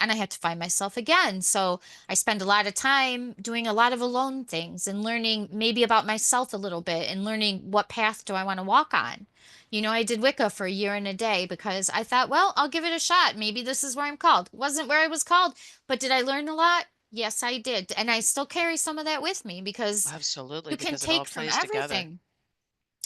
And I had to find myself again. So I spend a lot of time doing a lot of alone things and learning maybe about myself a little bit and learning what path do I want to walk on. I did Wicca for a year and a day because I thought, well, I'll give it a shot. Maybe this is where I'm called. Wasn't where I was called, but did I learn a lot? Yes, I did. And I still carry some of that with me because Absolutely, you can because it all take from plays together. everything.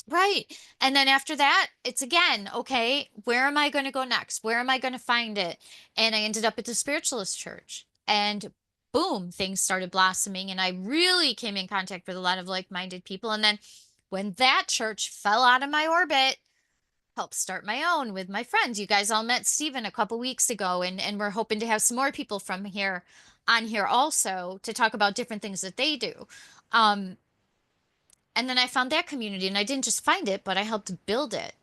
Right. And then after that, it's again, okay, where am I going to go next? Where am I going to find it? And I ended up at the spiritualist church. And boom, things started blossoming. And I really came in contact with a lot of like-minded people. And then when that church fell out of my orbit, helped start my own with my friends. You guys all met Stephen a couple weeks ago, and we're hoping to have some more people from here on here also to talk about different things that they do. Um, and then I found that community, and I didn't just find it, but I helped build it.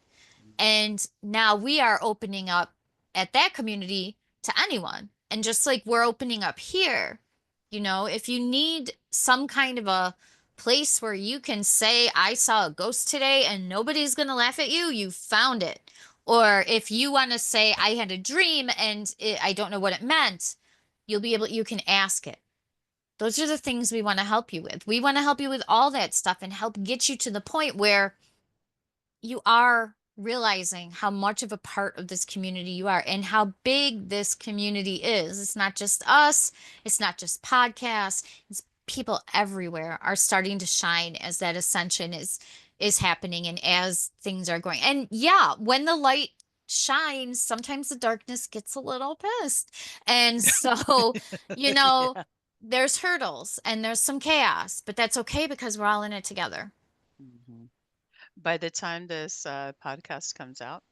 And now we are opening up at that community to anyone. And just like we're opening up here, if you need some kind of a place where you can say, I saw a ghost today and nobody's going to laugh at you, you found it. Or if you want to say, I had a dream and I don't know what it meant, you can ask it. Those are the things we want to help you with. We want to help you with all that stuff and help get you to the point where you are realizing how much of a part of this community you are and how big this community is. It's not just us, it's not just podcasts, it's people everywhere are starting to shine as that ascension is happening and as things are going. And yeah, when the light shines, sometimes the darkness gets a little pissed. And so, you know, Yeah. there's hurdles and there's some chaos, but that's okay because we're all in it together. Mhm. By the time this podcast comes out,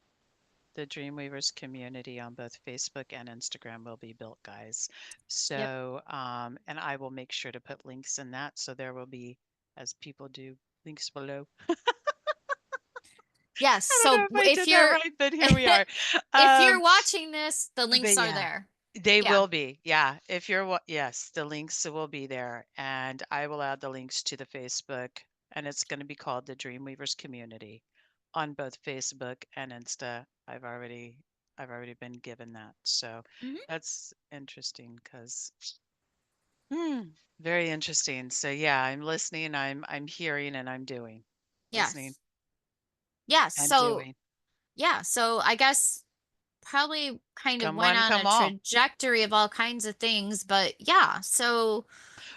The Dreamweavers community on both Facebook and Instagram will be built, guys. Yep. So, and I will make sure to put links in that. So there will be, as people do, links below. Yes. I don't know So if I if did that you're right, but here we are. if you're Um, watching this, the but links are yeah, there. they Yeah. will be. Yeah. If you're, yes, the links will be there. And I will add the links to the Facebook, and it's going to be called the Dreamweavers community on both Facebook and Insta. I've already been given that. So Hmm. that's interesting because very interesting. So yeah, I'm listening, I'm hearing, and I'm doing. Listening Yes. Yes. and So doing. yeah. So I guess probably kind of Come went one, on a come all. trajectory of all kinds of things, but yeah. So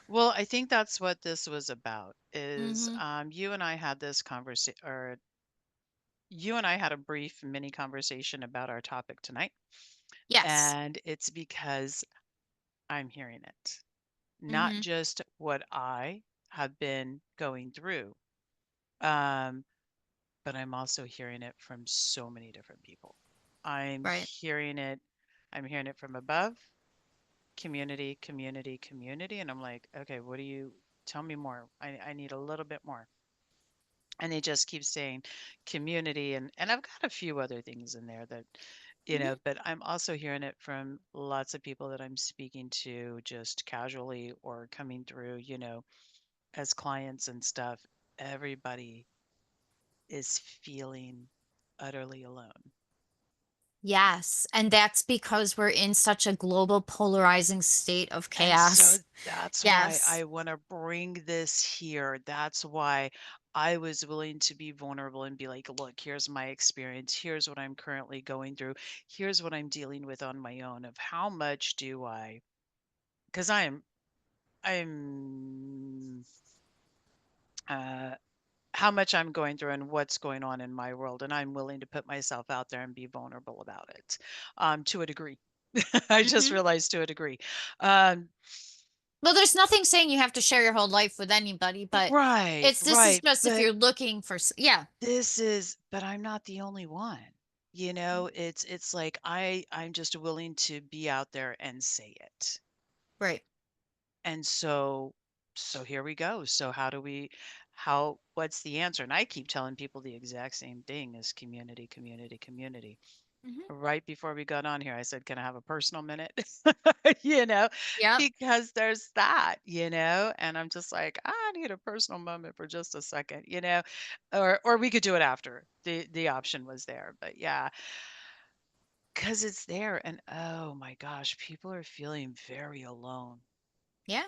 Well, I think that's what this was about is hmm you and I had this conversation, or you and I had a brief mini conversation about our topic tonight. yes. And it's because I'm hearing it, not Hmm. just what I have been going through, um, but I'm also hearing it from so many different people. I'm Right. hearing it, I'm hearing it from above, community, community, community. And I'm like, okay, what do you tell me more? I need a little bit more. And they just keep saying community, and I've got a few other things in there that, Hmm. but I'm also hearing it from lots of people that I'm speaking to just casually or coming through, as clients and stuff. Everybody is feeling utterly alone. Yes. And that's because we're in such a global polarizing state of And so chaos. that's why Yes. I want to bring this here. That's why I was willing to be vulnerable and be like, look, here's my experience. Here's what I'm currently going through. Here's what I'm dealing with on my own of how much do I, because I'm, uh, how much I'm going through and what's going on in my world. And I'm willing to put myself out there and be vulnerable about it, to a degree. I just Hmm. realized to a degree. Um, Well, there's nothing saying you have to share your whole life with anybody, but right, it's this is right. just if But you're looking for, yeah, but I'm not the only one. It's like I'm just willing to be out there and say it. right. And so here we go. So what's the answer? And I keep telling people the exact same thing is community, community, community. Hmm. Right before we got on here, I said, "Can I have a personal minute?" You know, Yep. because there's that, and I'm just like, I need a personal moment for just a second, or we could do it after. The option was there, but yeah, because it's there, and oh my gosh, people are feeling very alone, Yeah.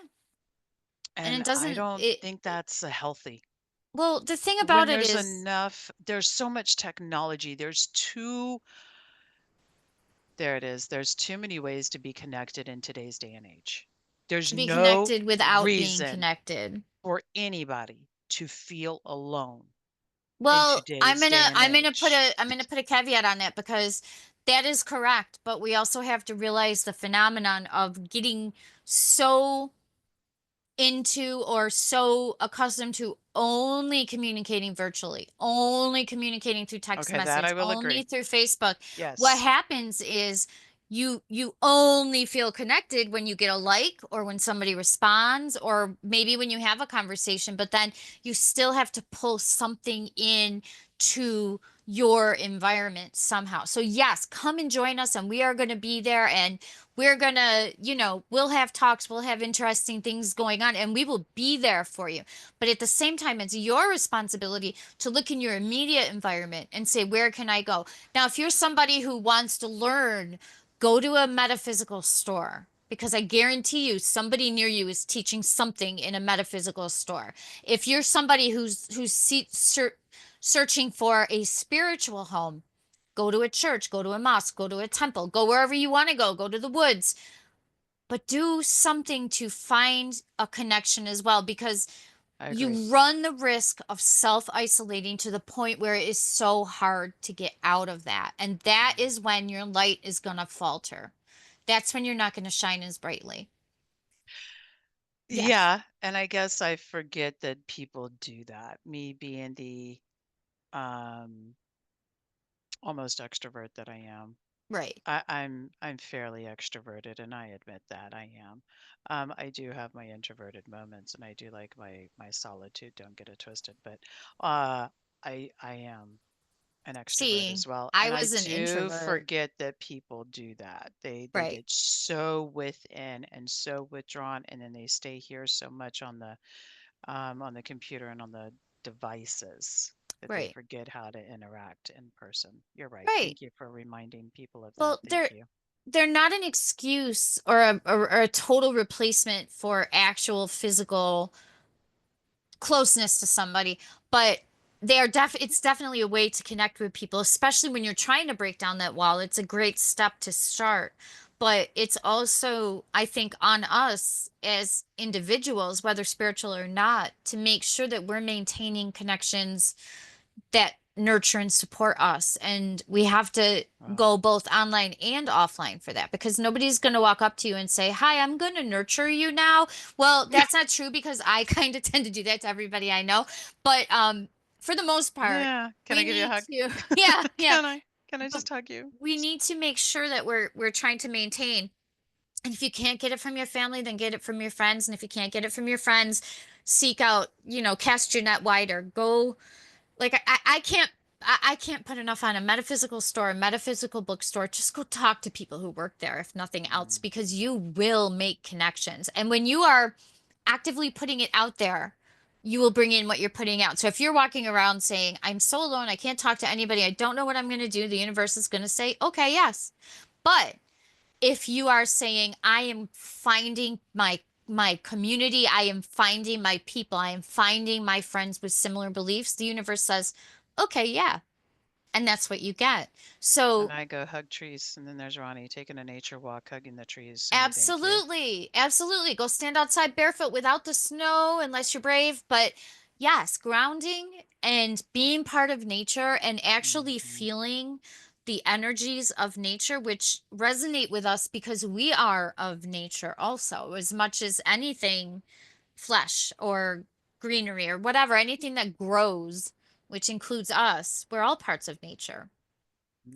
And it and I doesn't, don't think that's healthy. well, the thing When about it there's is enough, there's so much technology. There it is. There's too many ways to be connected in today's day and age. There's to be no connected without being reason connected. for anybody to feel alone in Well, today's day and age. I'm gonna put a caveat on that because that is correct, but we also have to realize the phenomenon of getting so into or so accustomed to only communicating virtually, only communicating through text Okay, that message, I will only agree. through Facebook. What Yes. happens is you only feel connected when you get a like or when somebody responds or maybe when you have a conversation, but then you still have to pull something in to your environment somehow. So yes, come and join us and we are going to be there and we're gonna, we'll have talks, we'll have interesting things going on, and we will be there for you. But at the same time, it's your responsibility to look in your immediate environment and say, where can I go? Now, if you're somebody who wants to learn, go to a metaphysical store. Because I guarantee you, somebody near you is teaching something in a metaphysical store. If you're somebody who's searching for a spiritual home, go to a church, go to a mosque, go to a temple, go wherever you want to go to the woods, but do something to find a connection as well because I agree. you run the risk of self-isolating to the point where it is so hard to get out of that. And that Mm. is when your light is going to falter. That's when you're not going to shine as brightly. Yes. Yeah, and I guess I forget that people do that. Me being the um almost extrovert that I am. Right. I'm fairly extroverted, and I admit that I am. I do have my introverted moments, and I do like my solitude. Don't get it twisted, but uh, I am an extrovert See, as well, I and I was an do introvert. forget that people do that. They Right. get so within and so withdrawn, and then they stay here so much on the computer and on the devices that they Right. forget how to interact in person. You're right. Right. Thank you for reminding people of that. Well, Thank you. they're not an excuse or or a total replacement for actual physical closeness to somebody, but it's definitely a way to connect with people, especially when you're trying to break down that wall. It's a great step to start. But it's also, I think, on us as individuals, whether spiritual or not, to make sure that we're maintaining connections that nurture and support us. And we have to Wow. go both online and offline for that because nobody's going to walk up to you and say, "Hi, I'm going to nurture you now." Well, that's not true because I kind of tend to do that to everybody I know. But for the most part, Yeah. Can I we give you a need hug? to, yeah, yeah. Can I? Can I But just hug you? we need to make sure that we're trying to maintain. And if you can't get it from your family, then get it from your friends. And if you can't get it from your friends, seek out, cast your net wider. Go like I can't put enough on a metaphysical store, a metaphysical bookstore. Just go talk to people who work there, if nothing else, Mhm. because you will make connections. And when you are actively putting it out there, you will bring in what you're putting out. So if you're walking around saying, I'm so alone, I can't talk to anybody, I don't know what I'm going to do, the universe is going to say, okay, yes. But if you are saying, I am finding my community, I am finding my people, I am finding my friends with similar beliefs, the universe says, okay, yeah. And that's what you get. And So I go hug trees, and then there's Ronnie taking a nature walk, hugging the trees, saying thank you. absolutely. Absolutely. Go stand outside barefoot without the snow unless you're brave. But yes, grounding and being part of nature and actually Mhm. feeling the energies of nature, which resonate with us because we are of nature also, as much as anything flesh or greenery or whatever, anything that grows, which includes us, we're all parts of nature.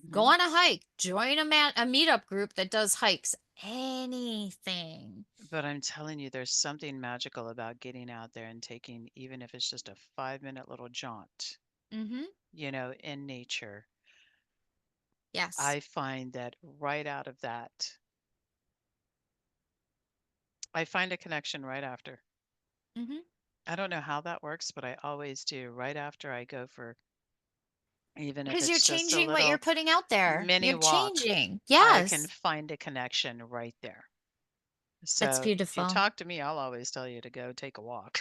Go Mhm. on a hike, join a meetup group that does hikes, anything. But I'm telling you, there's something magical about getting out there and taking, even if it's just a 5 minute little jaunt, Mm-hmm. in nature. Yes. I find that right out of that, I find a connection right after. Mm-hmm. I don't know how that works, but I always do. Right after I go for, even if Because you're it's just a changing what you're little putting out there. mini You're walk, changing. I can Yes. find a connection right there. That's So if you beautiful. talk to me, I'll always tell you to go take a walk.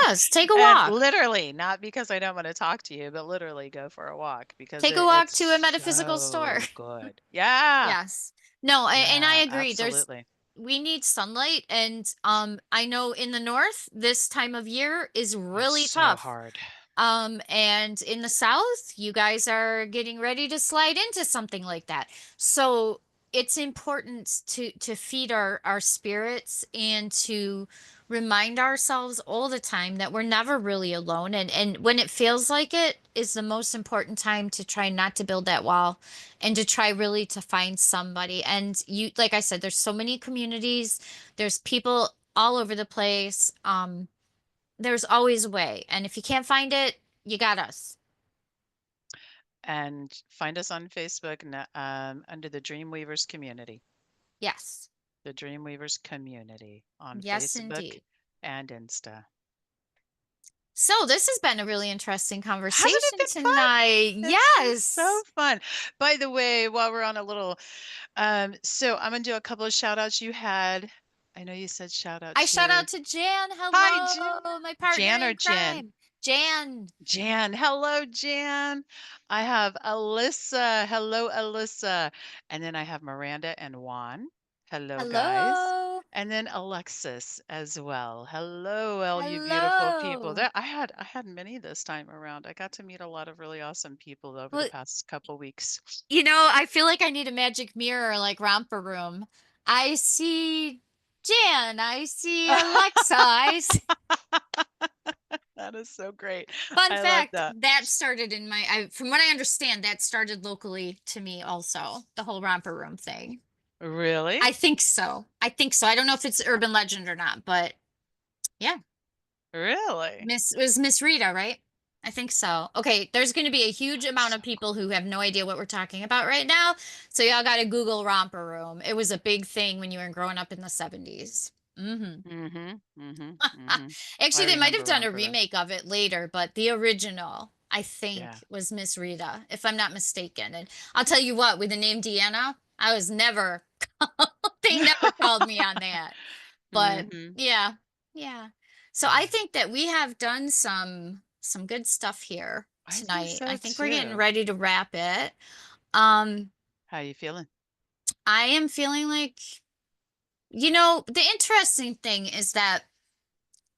Yes. Take a And walk. literally, not because I don't want to talk to you, but literally go for a walk because Take a walk to a it's metaphysical store. so good. Yeah. Yes. No, and I Yeah, agree. absolutely. We need sunlight and I know in the north this time of year is It's really so tough. hard. And in the South, you guys are getting ready to slide into something like that. So it's important to feed our spirits and to remind ourselves all the time that we're never really alone. And when it feels like it is the most important time to try not to build that wall and to try really to find somebody. And you, like I said, there's so many communities, there's people all over the place. There's always a way. And if you can't find it, you got us. And find us on Facebook under the Dreamweavers community. Yes. The Dreamweavers community on Yes, Facebook indeed. and Insta. So this has been a really interesting Hasn't it conversation been fun? tonight. It's been so Yes. fun. By the way, while we're on a little, so I'm gonna do a couple of shout outs you had. I know you said shout out I shout to, out to Jan. hi, Jan. Hello, my partner Jan or in Jen? crime. Jan. Jan. Hello, Jan. I have Alyssa. Hello, Alyssa. And then I have Miranda and Juan. Hello, guys. Hello. And then Alexis as well. Hello, all you beautiful people. Hello. There, I had many this time around. I got to meet a lot of really awesome people over the Well, past couple weeks. I feel like I need a magic mirror like Romper Room. I see Jan. I see Alexa. I see That is so great. Fun I love fact, that. that started in from what I understand, that started locally to me also, the whole romper room thing. Really? I think so. I think so. I don't know if it's urban legend or not, but yeah. Really? It was Miss Rita, right? I think so. Okay, there's going to be a huge amount So of people who have no idea what we're talking about right now. So y'all got to Google romper room. It was a big thing when you were growing up in the 70s. Mm-hmm. mhm, mhm, mhm. I Actually, they might have remember done a Romper Room. remake of it later, but the original, I Yeah. think, was Miss Rita, if I'm not mistaken. And I'll tell you what, with the name Deanna, I was never, they never called me on that. But Mhm. yeah, yeah. So I Yeah. think that we have done some good stuff here I think tonight. I so think we're getting too. ready to wrap it. Um, How you feeling? I am feeling like, the interesting thing is that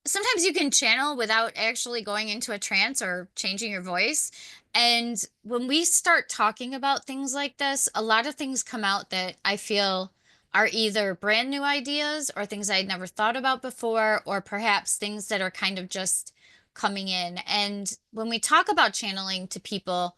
sometimes you can channel without actually going into a trance or changing your voice. And when we start talking about things like this, a lot of things come out that I feel are either brand new ideas or things I'd never thought about before, or perhaps things that are kind of just coming in. And when we talk about channeling to people,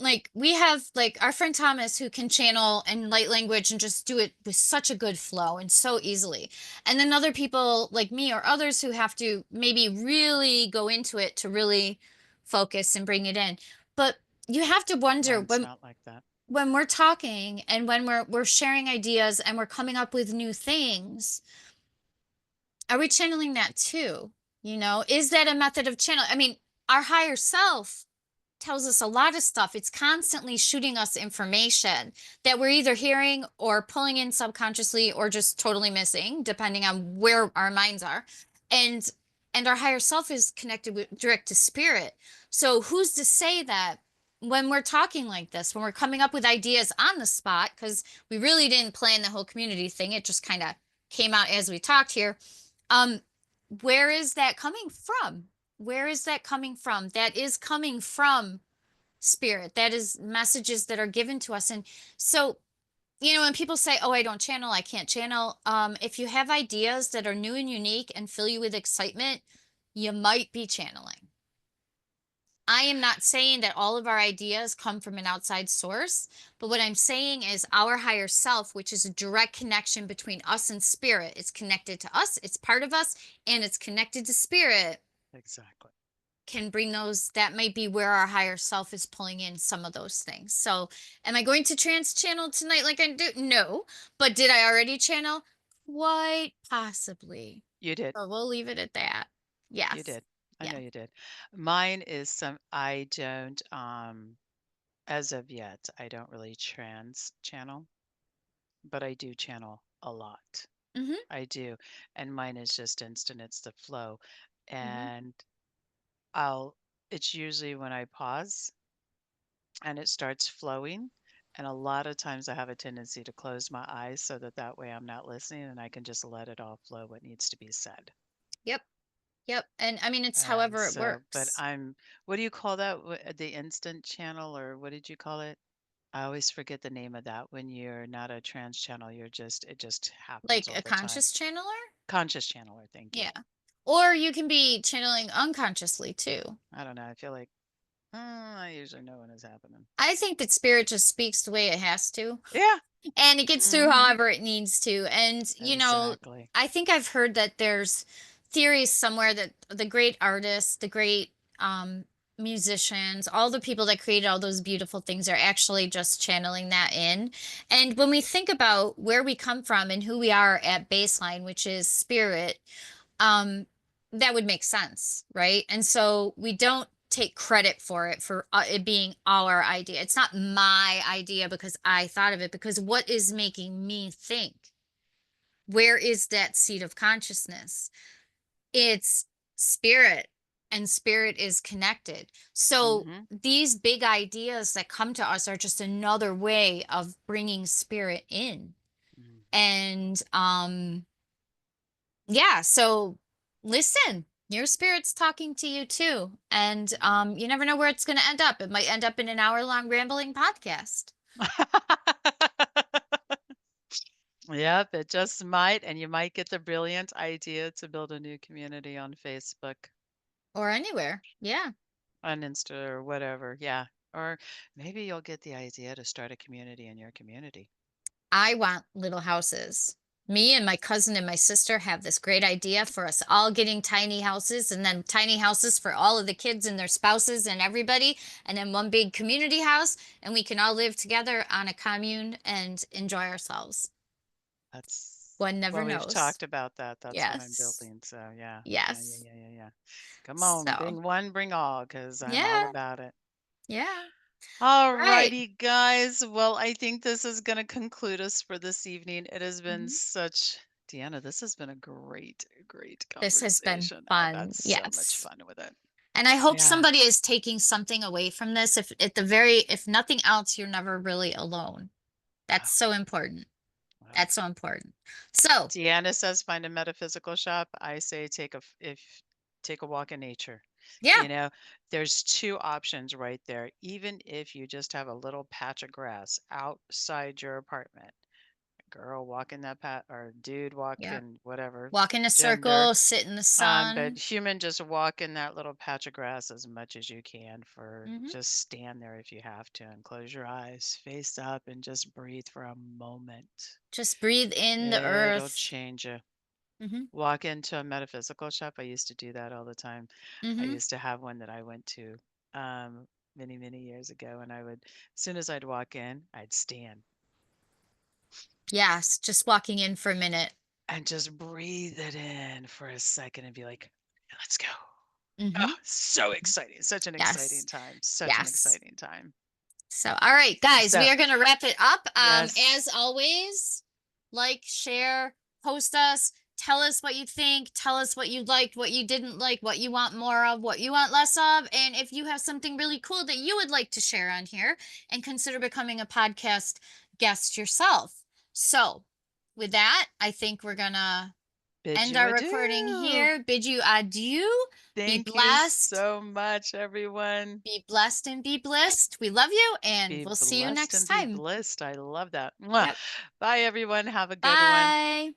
like we have like our friend Thomas who can channel and light language and just do it with such a good flow and so easily. And then other people like me or others who have to maybe really go into it to really focus and bring it in. But you have to wonder Mine's not like that. when we're talking and when we're sharing ideas and we're coming up with new things, are we channeling that too? Is that a method of channel? I mean, our higher self tells us a lot of stuff. It's constantly shooting us information that we're either hearing or pulling in subconsciously or just totally missing, depending on where our minds are. And and our higher self is connected with direct to spirit. So who's to say that when we're talking like this, when we're coming up with ideas on the spot, because we really didn't plan the whole community thing, it just kind of came out as we talked here. Um, where is that coming from? Where is that coming from? That is coming from spirit. That is messages that are given to us. And so, when people say, "Oh, I don't channel, I can't channel," if you have ideas that are new and unique and fill you with excitement, you might be channeling. I am not saying that all of our ideas come from an outside source, but what I'm saying is our higher self, which is a direct connection between us and spirit, it's connected to us, it's part of us, and it's connected to spirit, Exactly. can bring those. That might be where our higher self is pulling in some of those things. So am I going to trans channel tonight like I do? No. But did I already channel? Quite possibly. You did. So we'll leave it at that. You Yes. did. I Yeah. know you did. Mine is some I don't as of yet, I don't really trans channel, but I do channel a lot. Mm-hmm. I do. And mine is just instant. It's the flow. Mm-hmm. And I'll it's usually when I pause and it starts flowing. And a lot of times I have a tendency to close my eyes so that that way I'm not listening and I can just let it all flow what needs to be said. Yep. Yep. And I mean, it's And however it so, but works. what do you call that? The instant channel, or what did you call it? I always forget the name of that when you're not a trans channel, it just happens Like all a the time. conscious channeler. Conscious channeler, thank you. Yeah. Or you can be channeling unconsciously too. I don't know. I feel like I usually know when it's happening. I think that spirit just speaks the way it has to. Yeah. And it gets through Hmm. however it needs to. And, Exactly. I think I've heard that there's theories somewhere that the great artists, the great musicians, all the people that created all those beautiful things are actually just channeling that in. And when we think about where we come from and who we are at baseline, which is spirit, um, that would make sense, right? And so we don't take credit for it for it being our idea. It's not my idea because I thought of it, because what is making me think? Where is that seat of consciousness? It's spirit, and spirit is connected. So Hmm. these big ideas that come to us are just another way of bringing spirit in. Hmm. And yeah, so listen, your spirit's talking to you too. And you never know where it's going to end up. It might end up in an hour-long rambling podcast. Yep, it just might, and you might get the brilliant idea to build a new community on Facebook. Or anywhere. Yeah. on Insta or whatever. Yeah. Or maybe you'll get the idea to start a community in your community. I want little houses. Me and my cousin and my sister have this great idea for us all getting tiny houses and then tiny houses for all of the kids and their spouses and everybody, and then one big community house, and we can all live together on a commune and enjoy ourselves. That's One never well, we've knows. talked about that. That's what I'm Yes. building. So yeah. Yeah, yeah, Yes. yeah, yeah, yeah. Come on, So, bring one, bring all, because I'm all yeah. about it. Yeah. All Right. righty, guys. Well, I think this is going to conclude us for this evening. It has been Mhm. such, Deanna, this has been a great, great This has been conversation. I've had fun. so much Yes. fun with it. And I hope Yeah. somebody is taking something away from this. If at the very, if nothing else, you're never really alone. Oh, That's so important. well. That's so important. So, Deanna says find a metaphysical shop. I say take a walk in nature. yeah, You know, there's two options right there. Even if you just have a little patch of grass outside your apartment, girl walk in that pat or dude walk yeah. in whatever Walk in a gender. circle, sit in the But sun. human, just walk in that little patch of grass as much as you can for Hmm. just stand there if you have to and close your eyes, face up, and just breathe for a moment. Just breathe in the It'll earth. change you. Hmm. Walk into a metaphysical shop. I used to do that all the time. I Hmm. used to have one that I went to many, many years ago, and as soon as I'd walk in, I'd stand Yes, just walking in for a minute. and just breathe it in for a second and be like, let's go. Oh, Hmm. so exciting. Such an exciting Yes, time. Such an yes. exciting time. So, all right, guys, So, we are going to wrap it up. As yes, always, like, share, post us, tell us what you think, tell us what you liked, what you didn't like, what you want more of, what you want less of, and if you have something really cool that you would like to share on here, and consider becoming a podcast guest yourself. So, with that, I think we're going to bid end you our recording adieu. here. Bid you adieu. Be Thank you blessed. so much, everyone. Be blessed and be blessed. We love you, and Be we'll see you blessed next and be time. blessed. I love that. Mwah. Yep. Bye, everyone. Have a good one. Bye.